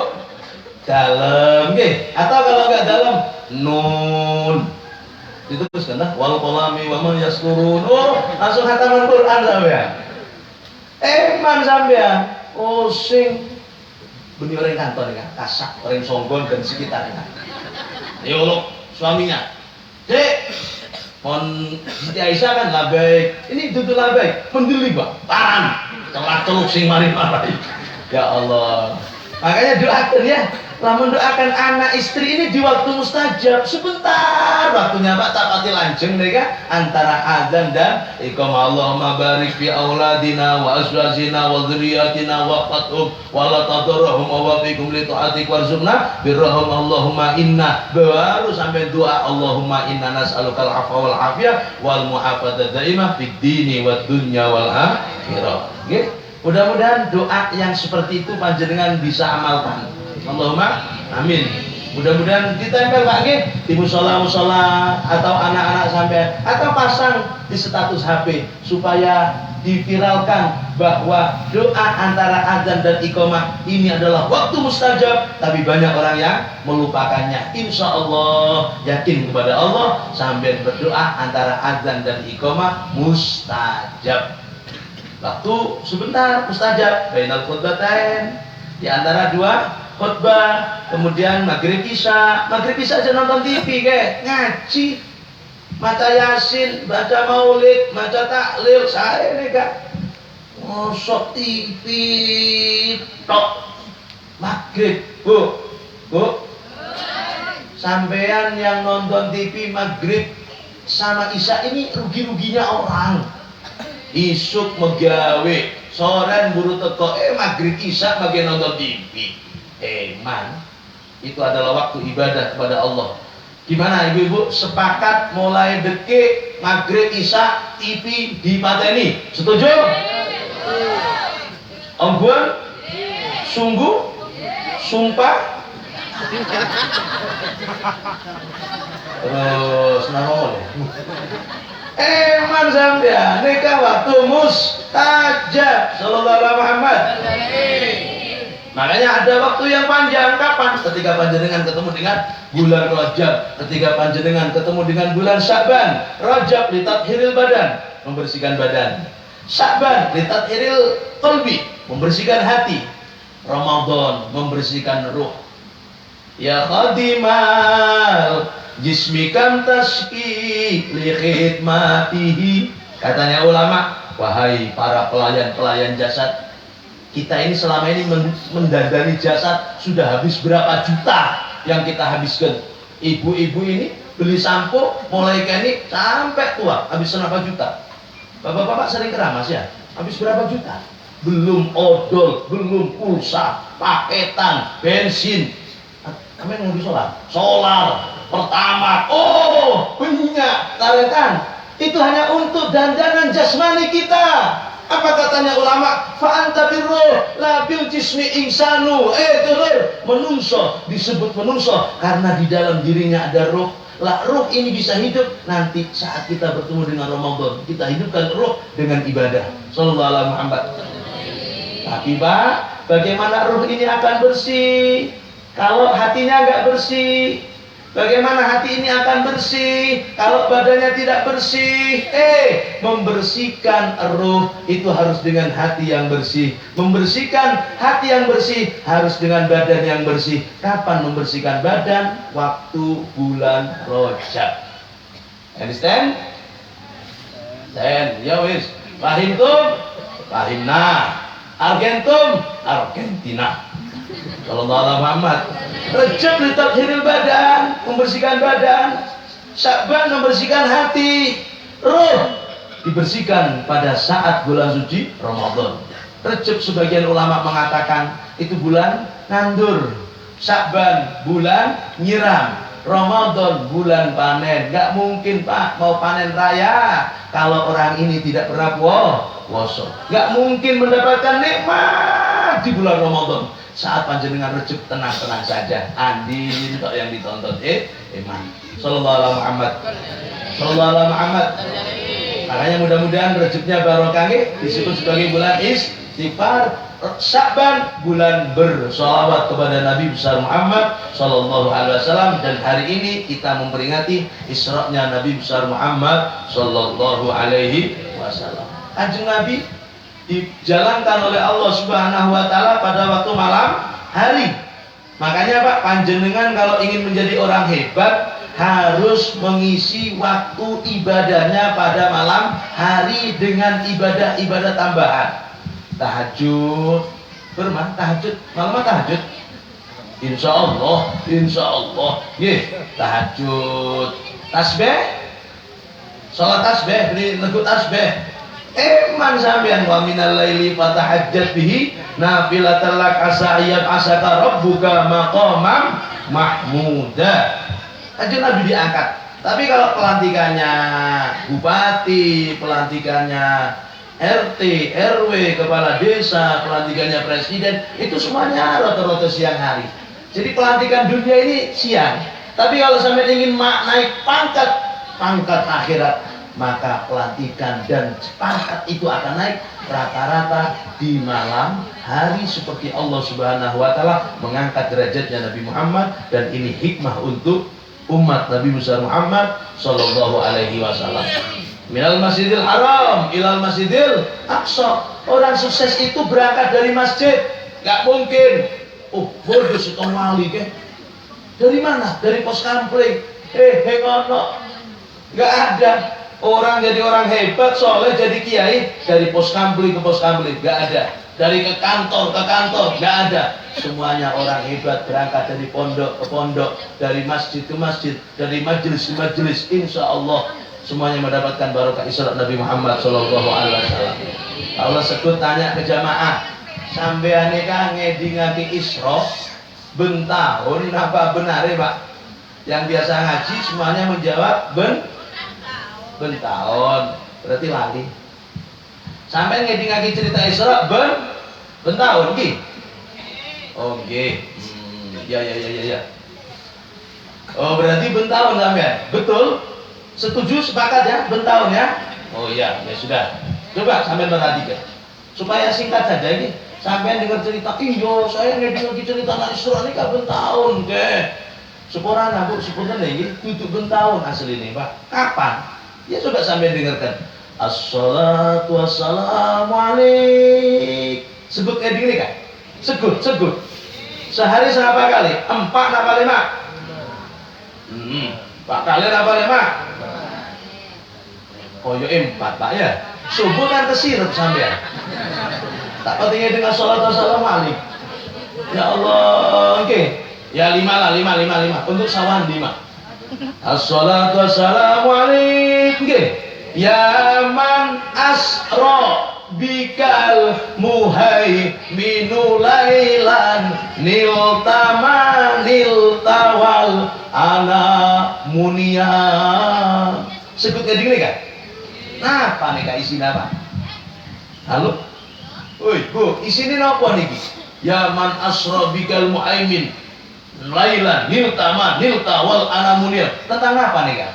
dalem nggih atau kalau enggak dalem nun itu terus kan wal qalami wa man yaskurun oh langsung khataman Quran sampean man sampean sing benih orang kantor ya kasak orang songgon dan sekitarnya ya Allah suaminya dek mohon Siti Aisyah kan labbaik ini duduk labbaik mendeli pak taran celak-celuk sing mari-mari ya Allah makanya doakan ya lamun doakan anak istri ini di waktu mustajab sebentar waktunya Pak tapati lanjeng mereka antara adzan dan iqamah Allahumma barik fi auladina wa azwajina wa dzurriyyatina wa qadhum wa la tadarrahum wa fikum li ta'atik warzuqna birrahum Allahumma inna baru sampai doa Allahumma inna nas'alukal afwa wal afiyah wal mu'afadzata daimah fid dini wad dunya wal akhirah nggih mudah-mudahan doa yang seperti itu panjenengan bisa amalkan Allahumma amin. Mudah-mudahan ditempel Pak nggih di musala-musala atau anak-anak sampean atau pasang di status HP supaya diviralkan bahwa doa antara azan dan iqamah ini adalah waktu mustajab tapi banyak orang yang melupakannya. Insya Allah yakin kepada Allah sambil berdoa antara azan dan iqamah mustajab. Waktu sebentar mustajab bainal khutbatain di antara dua khutbah, kemudian maghrib isya aja nonton TV kayak ngaji, baca yasin, baca maulid, baca tahlil, saya nih kak ngosok TV tok maghrib bu sampean yang nonton TV maghrib sama isya ini rugi-ruginya orang isuk megawe soren buru teko maghrib isya bagian nonton TV man itu adalah waktu ibadah kepada Allah. Gimana ibu-ibu sepakat mulai detik maghrib isya TV dipateni setuju? Ongguan sungguh sumpah terus ngomong man sampean nikah waktu mustajab sallallahu alaihi Muhammad. Makanya ada waktu yang panjang kapan? Ketika panjenengan ketemu dengan bulan Rajab, ketika panjenengan ketemu dengan bulan Sya'ban. Rajab litathiril badan, membersihkan badan. Sya'ban litathiril qalbi, membersihkan hati. Ramadan membersihkan ruh. Ya khadimal jismikam tasqi li khidmatihi. Katanya ulama, wahai para pelayan-pelayan jasad, kita ini selama ini mendandani jasad sudah habis berapa juta yang kita habiskan. Ibu-ibu ini beli sampo mulai kini sampai tua habis berapa juta. Bapak-bapak sering keramas ya, habis berapa juta? Belum odol, belum pulsa, paketan, bensin. Kami nggak bisa solar pertama. Oh punya tarekan itu hanya untuk dandanan jasmani kita. Apa katanya ulama? Fa'anta birruh la bil jismi insanu. Dulur, menungso disebut menungso karena di dalam dirinya ada ruh. Lah ruh ini bisa hidup nanti saat kita bertemu dengan Ramadan. Kita hidupkan ruh dengan ibadah. Sallallahu alaihi Muhammad. Tapi Pak, bagaimana ruh ini akan bersih kalau hatinya enggak bersih? Bagaimana hati ini akan bersih kalau badannya tidak bersih? Membersihkan ruh itu harus dengan hati yang bersih. Membersihkan hati yang bersih harus dengan badan yang bersih. Kapan membersihkan badan? Waktu bulan Rajab. Understand? Dan ya wis, fahimtum? Fahimna. Argentum? Argentina. Sallallahu alaihi Muhammad. Rajab litathiril badan, membersihkan badan. Sya'ban membersihkan hati. Ruh dibersihkan pada saat bulan suci Ramadan. Rejab sebagian ulama mengatakan itu bulan nandur, Sya'ban bulan nyiram, Ramadan bulan panen. Gak mungkin Pak mau panen raya kalau orang ini tidak pernah puasa. Gak mungkin mendapatkan nikmat di bulan Ramadan. Saat panjenengan rejab tenang-tenang saja. Andin tok yang ditonton. Iman. Sallallahu alaihi Muhammad. Sallallahu alaihi Muhammad. Makanya mudah-mudahan rejabnya barokah disebut sebagai bulan istighfar. Sya'ban bulan bersolawat kepada Nabi besar Muhammad sallallahu alaihi wasallam, dan hari ini kita memperingati Isra-nya Nabi besar Muhammad sallallahu alaihi wasallam. Kanjeng Nabi dijalankan oleh Allah Subhanahu wa taala pada waktu malam hari. Makanya Pak, panjenengan kalau ingin menjadi orang hebat harus mengisi waktu ibadahnya pada malam hari dengan ibadah-ibadah tambahan. Tahajud, tahajud, malam tahajud. Insya Allah, tahajud, tasbih, salat tasbih, beli legu tasbih. Man sampean wa minal laili fatahajjat bihi nafilatan lak asa ayyab asaka rabbuka maqamam mahmuda. Kanjeng Nabi diangkat. Tapi kalau pelantikannya bupati, pelantikannya RT, RW, kepala desa, pelantikannya presiden, itu semuanya rata-rata siang hari. Jadi pelantikan dunia ini siang. Tapi kalau sampai ingin naik pangkat akhirat, maka pelantikan dan pangkat itu akan naik rata-rata di malam hari, seperti Allah Subhanahu wa taala mengangkat derajatnya Nabi Muhammad, dan ini hikmah untuk umat Nabi besar Muhammad sallallahu alaihi wasallam. Minal Masjidil Haram ilal Masjidil Aqsa. Orang sukses itu berangkat dari masjid. Gak mungkin. Bodoh setong wali ke. Dari mana? Dari pos kampling. Ngono. Gak ada. Orang jadi orang hebat soleh jadi kiai dari pos kampling ke pos kampling. Gak ada. Dari ke kantor gak ada. Semuanya orang hebat berangkat dari pondok ke pondok, dari masjid ke masjid, dari majelis ke majelis. Insya Allah semuanya mendapatkan barokah Isra Nabi Muhammad sallallahu alaihi wasallam. Allah sebut tanya ke jamaah, sampean nika ngedingake Isra ben tahun apa benar ya Pak? Yang biasa ngaji semuanya menjawab ben tahun. Berarti lali. Sampean ngedingake cerita Isra ben tahun nggih. Oh nggih. Ya. Oh berarti ben tahun sampean. Betul? Setuju, sepakat ya, bentahun ya? Oh iya, ya sudah. Coba sampai perhatikan. Supaya singkat saja ini, sampai dengar cerita, iyo saya ngedeng lagi cerita anak Isra ini kan bentahun ke. Sepurana Bu, sepunten ini duduk bentahun asli ini Pak. Kapan? Ya coba sampai dengarkan. Assalatu wassalamu alaik. Sebut ngedeng ini kan? Sebut. Sehari berapa kali? 4 apa 5? 4 kali apa 5? Oh ya 4 Pak ya. Subuh kan kesirep sampean. Tak pentingnya dengan sholat wassalamu alaik. Ya Allah, oke. Ya 5 lah, 5. Untuk sawan 5. Assalatu wassalamu alaik. Oke. Ya man asra bikal muhaiminu lailan nil tawal ana munia. Sebut ngeding nih kan? Napa nih kak isinya apa? Halo? Woi Bu, isinya apa nih? Ya man asra bikal muhaimin lailan nil tawal ana munia. Tentang apa nih kak?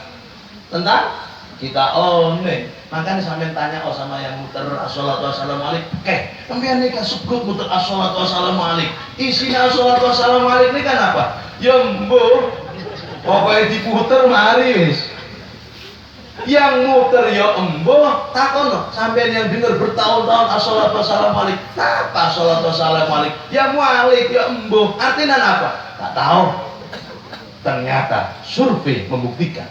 Tentang kita nih. Makanya sampai tanya sama yang muter assalatu wassalamu alaik. Sampean nih kan sebut muter assalatu wassalamu alaik. Isinya assalatu wassalamu alaik ini kan apa? Ya mbuh, pokoknya diputer mari wis. Yang muter ya embuh takono. Sampean yang dengar bertahun-tahun assalatu wassalamu alaik. Apa assalatu wassalamu alaik? Ya mualik ya embuh. Artinya apa? Tak tahu. Ternyata survei membuktikan.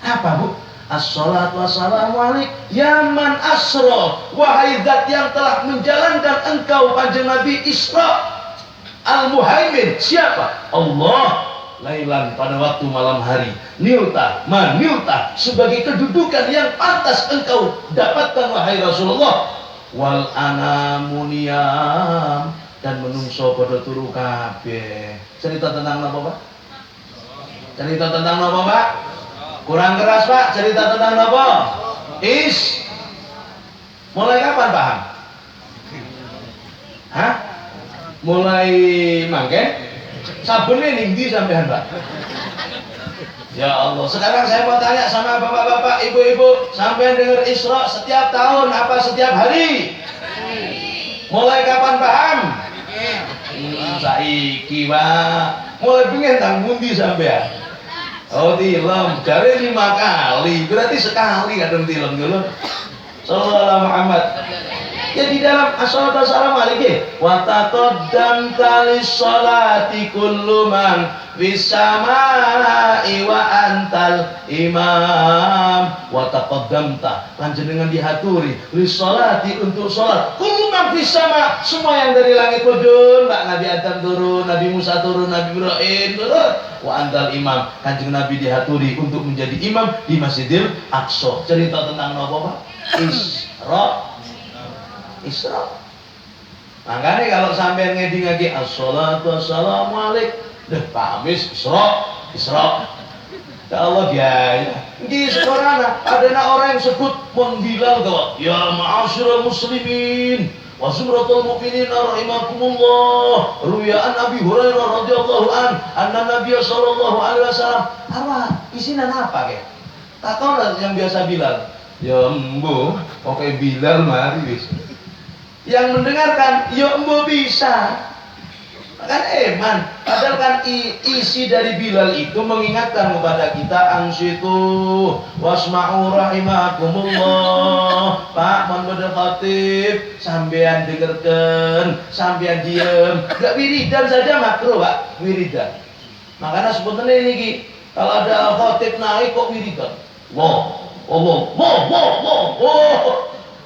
Apa Bu? Assalatu wassalamu alaik ya man asra, wahai zat yang telah menjalankan engkau panjang Nabi Isra. Al-Muhaimin siapa? Allah. lailan, pada waktu malam hari, nilta sebagai kedudukan yang pantas engkau dapatkan wahai Rasulullah. Wal anamuniyam, dan menungso pada turu kabeh. Cerita tentang apa, Pak? Cerita tentang apa, Pak? Kurang keras, Pak. Cerita tentang apa? Mulai kapan paham? Hah? Mulai mangke? Sabunnya ning sampean, Pak? Ya Allah, sekarang saya mau tanya sama bapak-bapak, ibu-ibu, sampean dengar Isra setiap tahun apa setiap hari? Mulai kapan paham? Saiki, Pak. Mulai pengen tang pundi sampean? Oh, tilem, jare 5 kali, berarti sekali kadang tilem dulu. Sallallahu alaihi Muhammad. Ya di dalam as-salatu wassalamu alaihi wa taqaddamta lis-salati kullu man fis samai wa antal imam. Wa taqaddamta, panjenengan dihaturi lis-salati untuk salat kullu man fis sama, semua yang dari langit turun, Mbak Nabi Adam turun, Nabi Musa turun, Nabi Ibrahim turun. Wa antal imam, kanjeng Nabi dihaturi untuk menjadi imam di Masjidil Aqsa. Cerita tentang apa, Pak? Isra. Makanya kalau sampai ngeding lagi as-salatu wassalamu alaik, Kamis Isra. Ya Allah ya. Ini sekarang ada orang yang sebut mengbilang tuh, ya ma'asyiral muslimin wa zumratul mu'minin rahimakumullah. Ruwiyaan Abi Hurairah radhiyallahu anna Nabiy sallallahu alaihi wasallam. Apa? Isinya apa ke? Takon yang biasa bilang. Ya embo, oke Bilal mari wis. Yang mendengarkan, ya embo bisa. Kan eman. Padahal kan isi dari Bilal itu mengingatkan kepada kita ansitu wasma'u rahimakumullah. Pak Muhammad Khatib, sampean dengarkan, sampean diem. Enggak wiridan saja makruh, Pak. Wiridan. Makanya sebetulnya ini kalau ada khatib naik kok wiridan. Allah,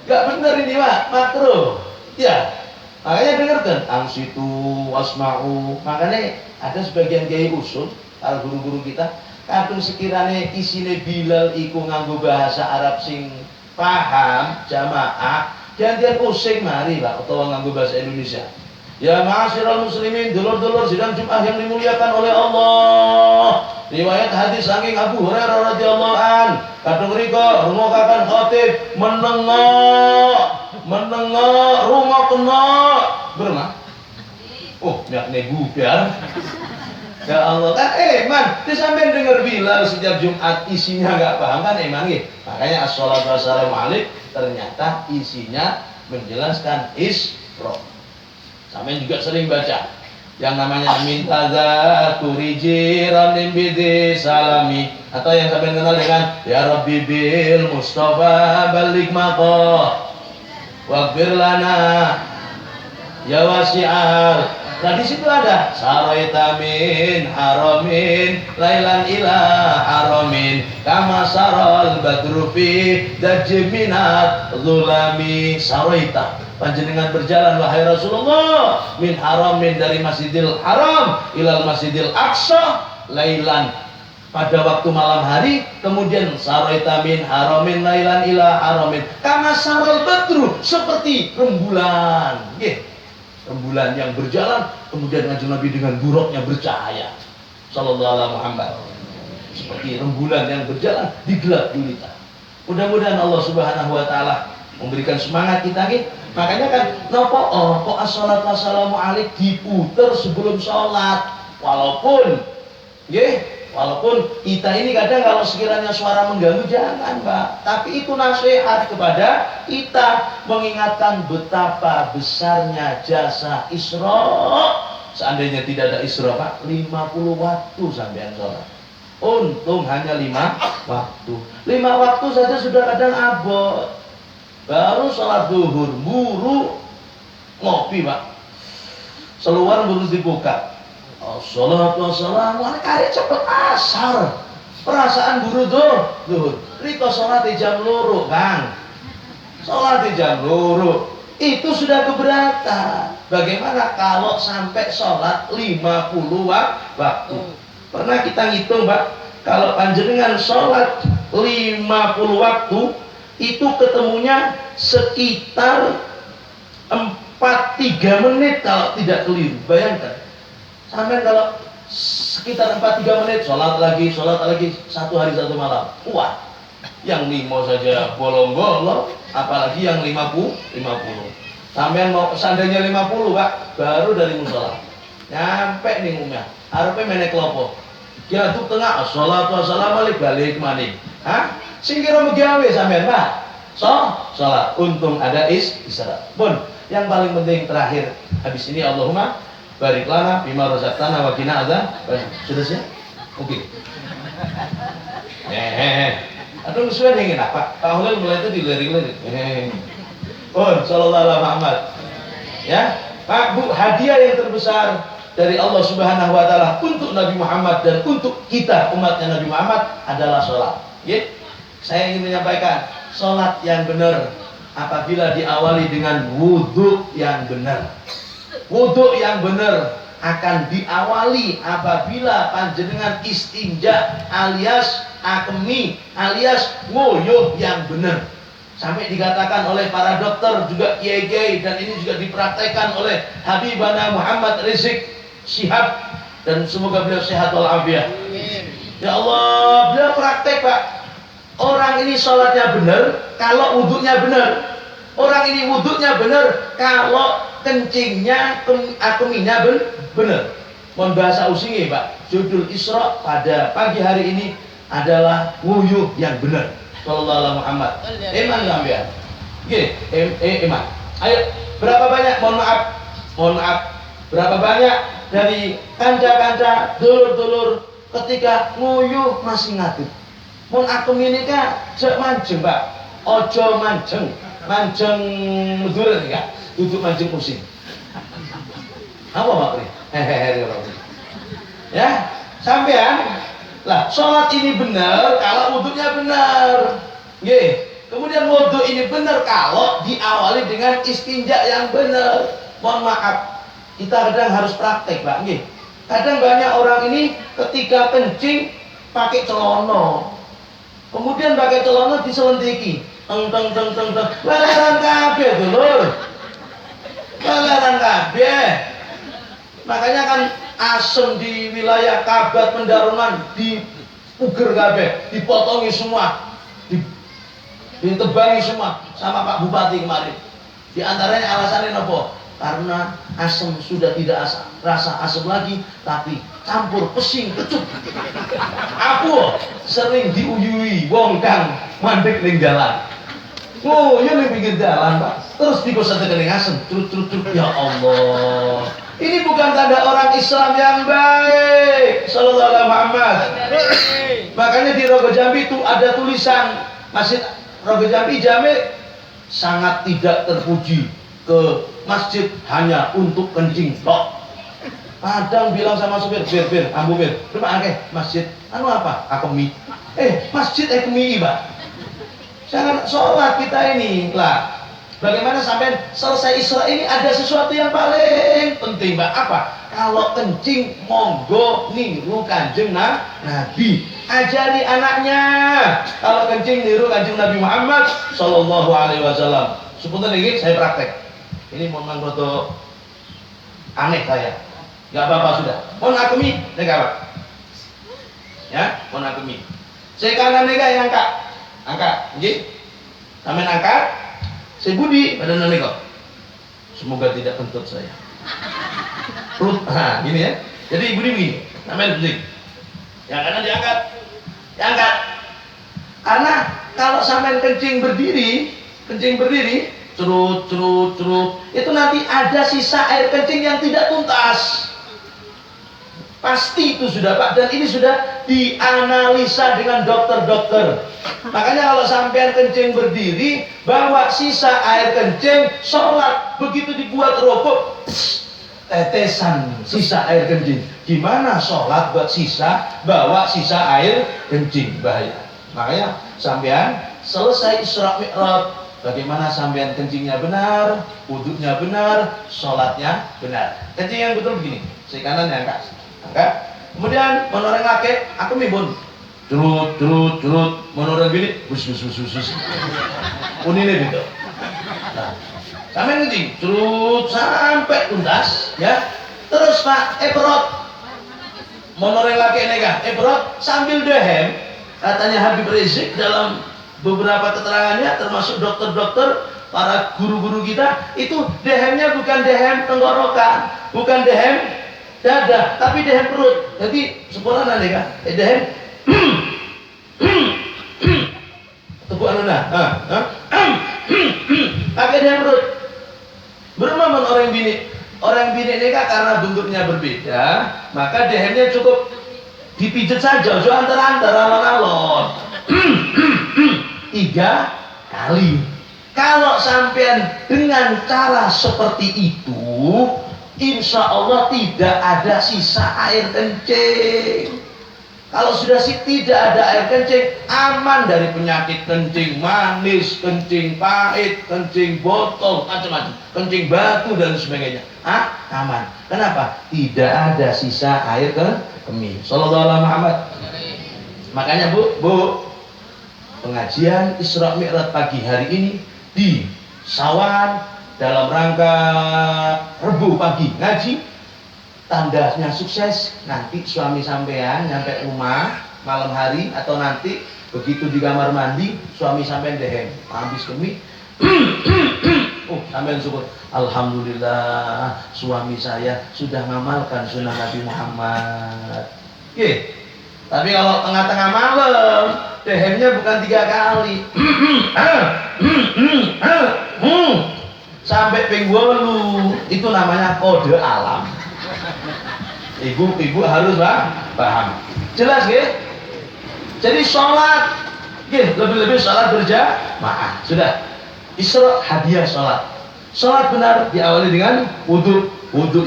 gak bener ini, Pak, makruh. Ya, makanya dengarkan angsitu wasma'u. Makanya ada sebagian kiai usul, para guru-guru kita, kadung sekiranya isine Bilal iku nganggo bahasa Arab sing paham jamaah, gantian using mari, Pak, atau nganggo bahasa Indonesia. Ya ma'asyiral muslimin, dulur-dulur sidang Jumat yang dimuliakan oleh Allah. Riwayat hadis saking Abu Hurairah radhiyallahu an, kadung rika rungokaken khatib menengok rungok kena bermah. Oh, yakne bubar. Ya Allah, kan man, dia sampai dengar Bilal setiap Jumat isinya enggak paham kan emang ya. Makanya as-salatu wassalamu alaik ternyata isinya menjelaskan Isra. Sampai juga sering baca yang namanya minta zakuri jiranin bidi salami, atau yang sampai kenal dengan ya Rabbi bil Mustafa balik maqah waghfir lana ya wasi'al. Nah di situ ada saraita min haramin lailan ila haramin kama saral badru fi dajminat zulami. Saraita, panjenengan berjalan wahai Rasulullah min haramin, dari Masjidil Haram ilal Masjidil Aqsa lailan, pada waktu malam hari. Kemudian saraita min haramin lailan ila haramin kama saral badru, seperti rembulan. Rembulan yang berjalan, kemudian kanjeng Nabi dengan buruknya bercahaya sallallahu alaihi Muhammad, seperti rembulan yang berjalan di gelap gulita. Mudah-mudahan Allah Subhanahu wa taala memberikan semangat kita nih. Makanya kan napa kok as-salatu wassalamu alaik diputer sebelum sholat. Walaupun kita ini kadang kalau sekiranya suara mengganggu jangan, Pak. Tapi itu nasihat kepada kita, mengingatkan betapa besarnya jasa Isra. Seandainya tidak ada Isra, Pak, 50 waktu sampean sholat. Untung hanya 5 waktu. 5 waktu saja sudah kadang abot. Baru sholat zuhur, buru ngopi, Pak. Seluar buru dibuka. Assalatu wassalamu ala kari cepet asar. Perasaan buru zuhur. Riko sholat di jam loro, Kang. Sholat di jam loro itu sudah keberatan. Bagaimana kalau sampai sholat 50 waktu? Pernah kita ngitung Pak, kalau panjenengan sholat 50 waktu itu ketemunya sekitar 4-3 menit kalau tidak keliru. Bayangkan, sampai kalau sekitar 4-3 menit sholat lagi 1 hari 1 malam. Wah, yang 5 saja bolong-bolong, apalagi yang 50. Sampai mau seandainya 50 Pak, baru dari musola nyampe nih umumnya harapnya menek kelopo ya tuh tengah sholatu wassalamu balik maning singkira megawe sampean Pak sholat untung ada isyarat pun. Yang paling penting terakhir habis ini Allahumma barik lana bima razaqtana wa qina sudah siap? Oke. Aduh sesuai dengan apa? Pak Hulil mulai itu dilirik-lirik. Sallallahu alaihi Muhammad. Ya, Pak Bu, hadiah yang terbesar dari Allah Subhanahu wa taala untuk Nabi Muhammad dan untuk kita umatnya Nabi Muhammad adalah sholat. Saya ingin menyampaikan sholat yang benar apabila diawali dengan wudhu yang benar. Wudhu yang benar akan diawali apabila panjenengan istinja alias akemi alias ngoyo yang benar. Sampai dikatakan oleh para dokter juga kiai-kiai dan ini juga dipraktekkan oleh Habibana Muhammad Rizik Syihab dan semoga beliau sehat walafiat. Ya Allah, beliau praktek Pak. Orang ini sholatnya benar kalau wudhunya benar. Orang ini wudhunya benar kalau kencingnya akeminya benar. Mohon bahasa usingi Pak. Judul Isra pada pagi hari ini adalah wuyuh yang benar. Sallallahu alaihi Muhammad. Iman sampean. Nggih, iman. Ayo, berapa banyak mohon maaf. Berapa banyak dari kanca-kanca dulur-dulur ketika nguyuh masih ngadeg. Mun akum ini ka jek manjeng, Pak. Ojo manjeng muduren ya. Duduk manjeng pusing. Apa Pak Pri? Ya, sampean lah, sholat ini benar kalau wudhunya benar. Nggih. Kemudian wudhu ini benar kalau diawali dengan istinja yang benar. Mohon maaf, kita kadang harus praktek, Pak. Nggih. Kadang banyak orang ini ketika kencing pakai celana. Kemudian pakai celana diselentiki. Teng. Leleran kabeh, Dulur. Leleran kabeh. Makanya kan asem di wilayah Kabat Pendarungan dipuger kabeh, dipotongi semua, ditebangi semua sama Pak Bupati kemarin. Di antaranya alasannya apa? Karena asem sudah tidak rasa asem lagi, tapi campur pesing kecut. Aku sering diuyui wong kang mandek ning dalan. Oh, ya ning pinggir jalan, Pak. Terus dikosatekening asem, trut. Ya Allah. Ini bukan tanda orang Islam yang baik. Sallallahu alaihi Muhammad. Makanya di Rogo Jambi itu ada tulisan Masjid Rogo Jambi sangat tidak terpuji ke masjid hanya untuk kencing tok. Kadang bilang sama supir, bir, ambu bir, berapa akeh masjid? Anu apa? Akemi. Masjid akemi, Pak. Jangan sholat kita ini lah. Bagaimana sampai selesai Isra ini ada sesuatu yang paling penting, Mbak. Apa? Kalau kencing monggo niru Kanjeng Nabi. Ajari anaknya. Kalau kencing niru Kanjeng Nabi Muhammad sallallahu alaihi wasallam. Sepunten ini saya praktek. Ini mohon foto aneh saya. Enggak apa-apa sudah. Mohon akemi, enggak apa. Ya, mohon akemi. Saya kanan nega yang angkat. Nggih. Sampeyan angkat. Saya budi pada nani kok. Semoga tidak kentut saya. Gini ya. Jadi budi begini. Namanya begini. Yang kanan diangkat. Karena kalau sampai kencing berdiri, cerut. Itu nanti ada sisa air kencing yang tidak tuntas. Pasti itu sudah Pak, dan ini sudah dianalisa dengan dokter-dokter. Makanya kalau sampean kencing berdiri, bawa sisa air kencing, sholat, begitu dibuat rokok, tetesan sisa air kencing. Gimana sholat buat bawa sisa air kencing, bahaya. Makanya sampean selesai Isra Mi'raj, bagaimana sampean kencingnya benar, wudhunya benar, sholatnya benar. Kencing yang betul begini, si kanan yang angkat. Kemudian menoreng laki, aku mibun. Curut, menoreng bini, bus. Unine gitu. Nah, sampai nanti curut sampai tuntas, ya. Terus Pak, perot. Menoreng laki nega, perot sambil dehem. Katanya Habib Rizik dalam beberapa keterangannya, termasuk dokter-dokter, para guru-guru kita, itu dehemnya bukan dehem tenggorokan, bukan dehem dada, tapi dehem perut. Jadi sempurna nih kan, dehem tepuk anuna, pakai dehem perut. Berumah orang bini ini kan karena bentuknya berbeda, maka dehemnya cukup dipijat saja, so antar-antar alon-alon 3 kali. Kalau sampean dengan cara seperti itu, insya Allah tidak ada sisa air kencing. Kalau sudah tidak ada air kencing, aman dari penyakit kencing manis, kencing pahit, kencing botol, macam-macam, kencing batu dan sebagainya. Aman. Kenapa? Tidak ada sisa air kemih. Sallallahu alaihi Muhammad. Makanya Bu, pengajian Isra Mi'raj pagi hari ini di Sawan dalam rangka Rebu pagi ngaji, tandanya sukses. Nanti suami sampean nyampe rumah malam hari atau nanti begitu di kamar mandi suami sampean dehem habis kemih sampean syukur, alhamdulillah suami saya sudah ngamalkan sunnah Nabi Muhammad. Tapi kalau tengah-tengah malam dehemnya bukan 3 kali sampai penggolu, itu namanya kode alam. Ibu harus paham. Jelas ya? Jadi sholat, lebih-lebih sholat berjamaah. Sudah. Isra hadiah sholat. Sholat benar diawali dengan wudhu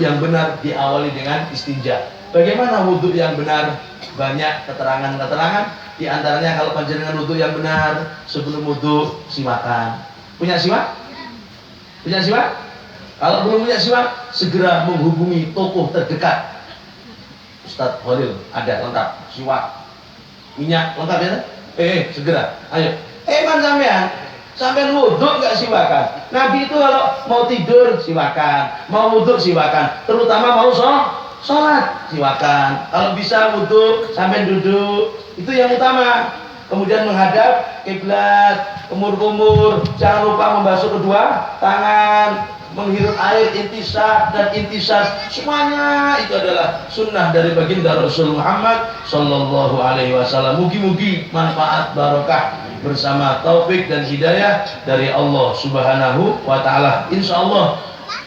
yang benar diawali dengan istinja. Bagaimana wudhu yang benar? Banyak keterangan-keterangan. Di antaranya kalau panjenengan wudhu yang benar, sebelum wudhu siwakan. Punya siwak? Kalau belum punya siwak, segera menghubungi toko terdekat. Ustadz Holil ada lengkap siwak, minyak lengkap ya? Segera, ayo. Sampean wudhu nggak siwakan? Nabi itu kalau mau tidur siwakan, mau wudhu siwakan, terutama mau sholat siwakan. Kalau bisa wudhu sampean duduk, itu yang utama. Kemudian menghadap kiblat, kumur-kumur, jangan lupa membasuh kedua tangan, menghirup air intisab dan intisas, semuanya itu adalah sunnah dari baginda Rasul Muhammad Sallallahu Alaihi Wasallam. Mugi-mugi manfaat barokah bersama taufik dan hidayah dari Allah Subhanahu wa Ta'ala. Insya Allah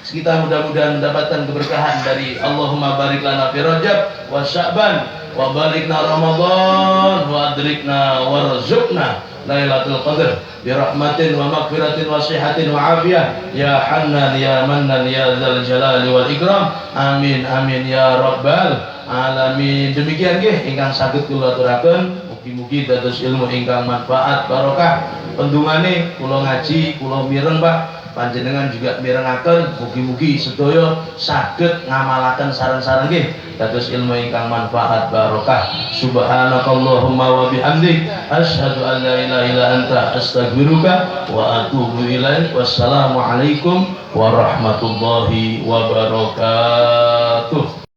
kita mudah-mudahan mendapatkan keberkahan dari Allahumma barik lana fi Rajab wa Sya'ban wa balikna Ramadan wa adrikna warzuqna Lailatul Qadr bi rahmatin wa maghfiratin wa sihatin wa afiyah ya Hannan ya Mannan ya Dzal Jalali wal Ikram. Amin ya rabbal alamin. Demikian nggih ingkang saged kula aturaken, mugi-mugi dados ilmu ingkang manfaat barokah. Pendungane kula ngaji, kula mireng Pak, panjenengan juga mirengaken, mugi-mugi sedaya saged ngamalaken saran-saran nggih dados ilmu ingkang manfaat barokah. Subhanakallahumma wa bihamdik asyhadu an la ilaha illa anta astaghfiruka wa atubu ilaik. Wassalamu alaikum warahmatullahi wabarakatuh.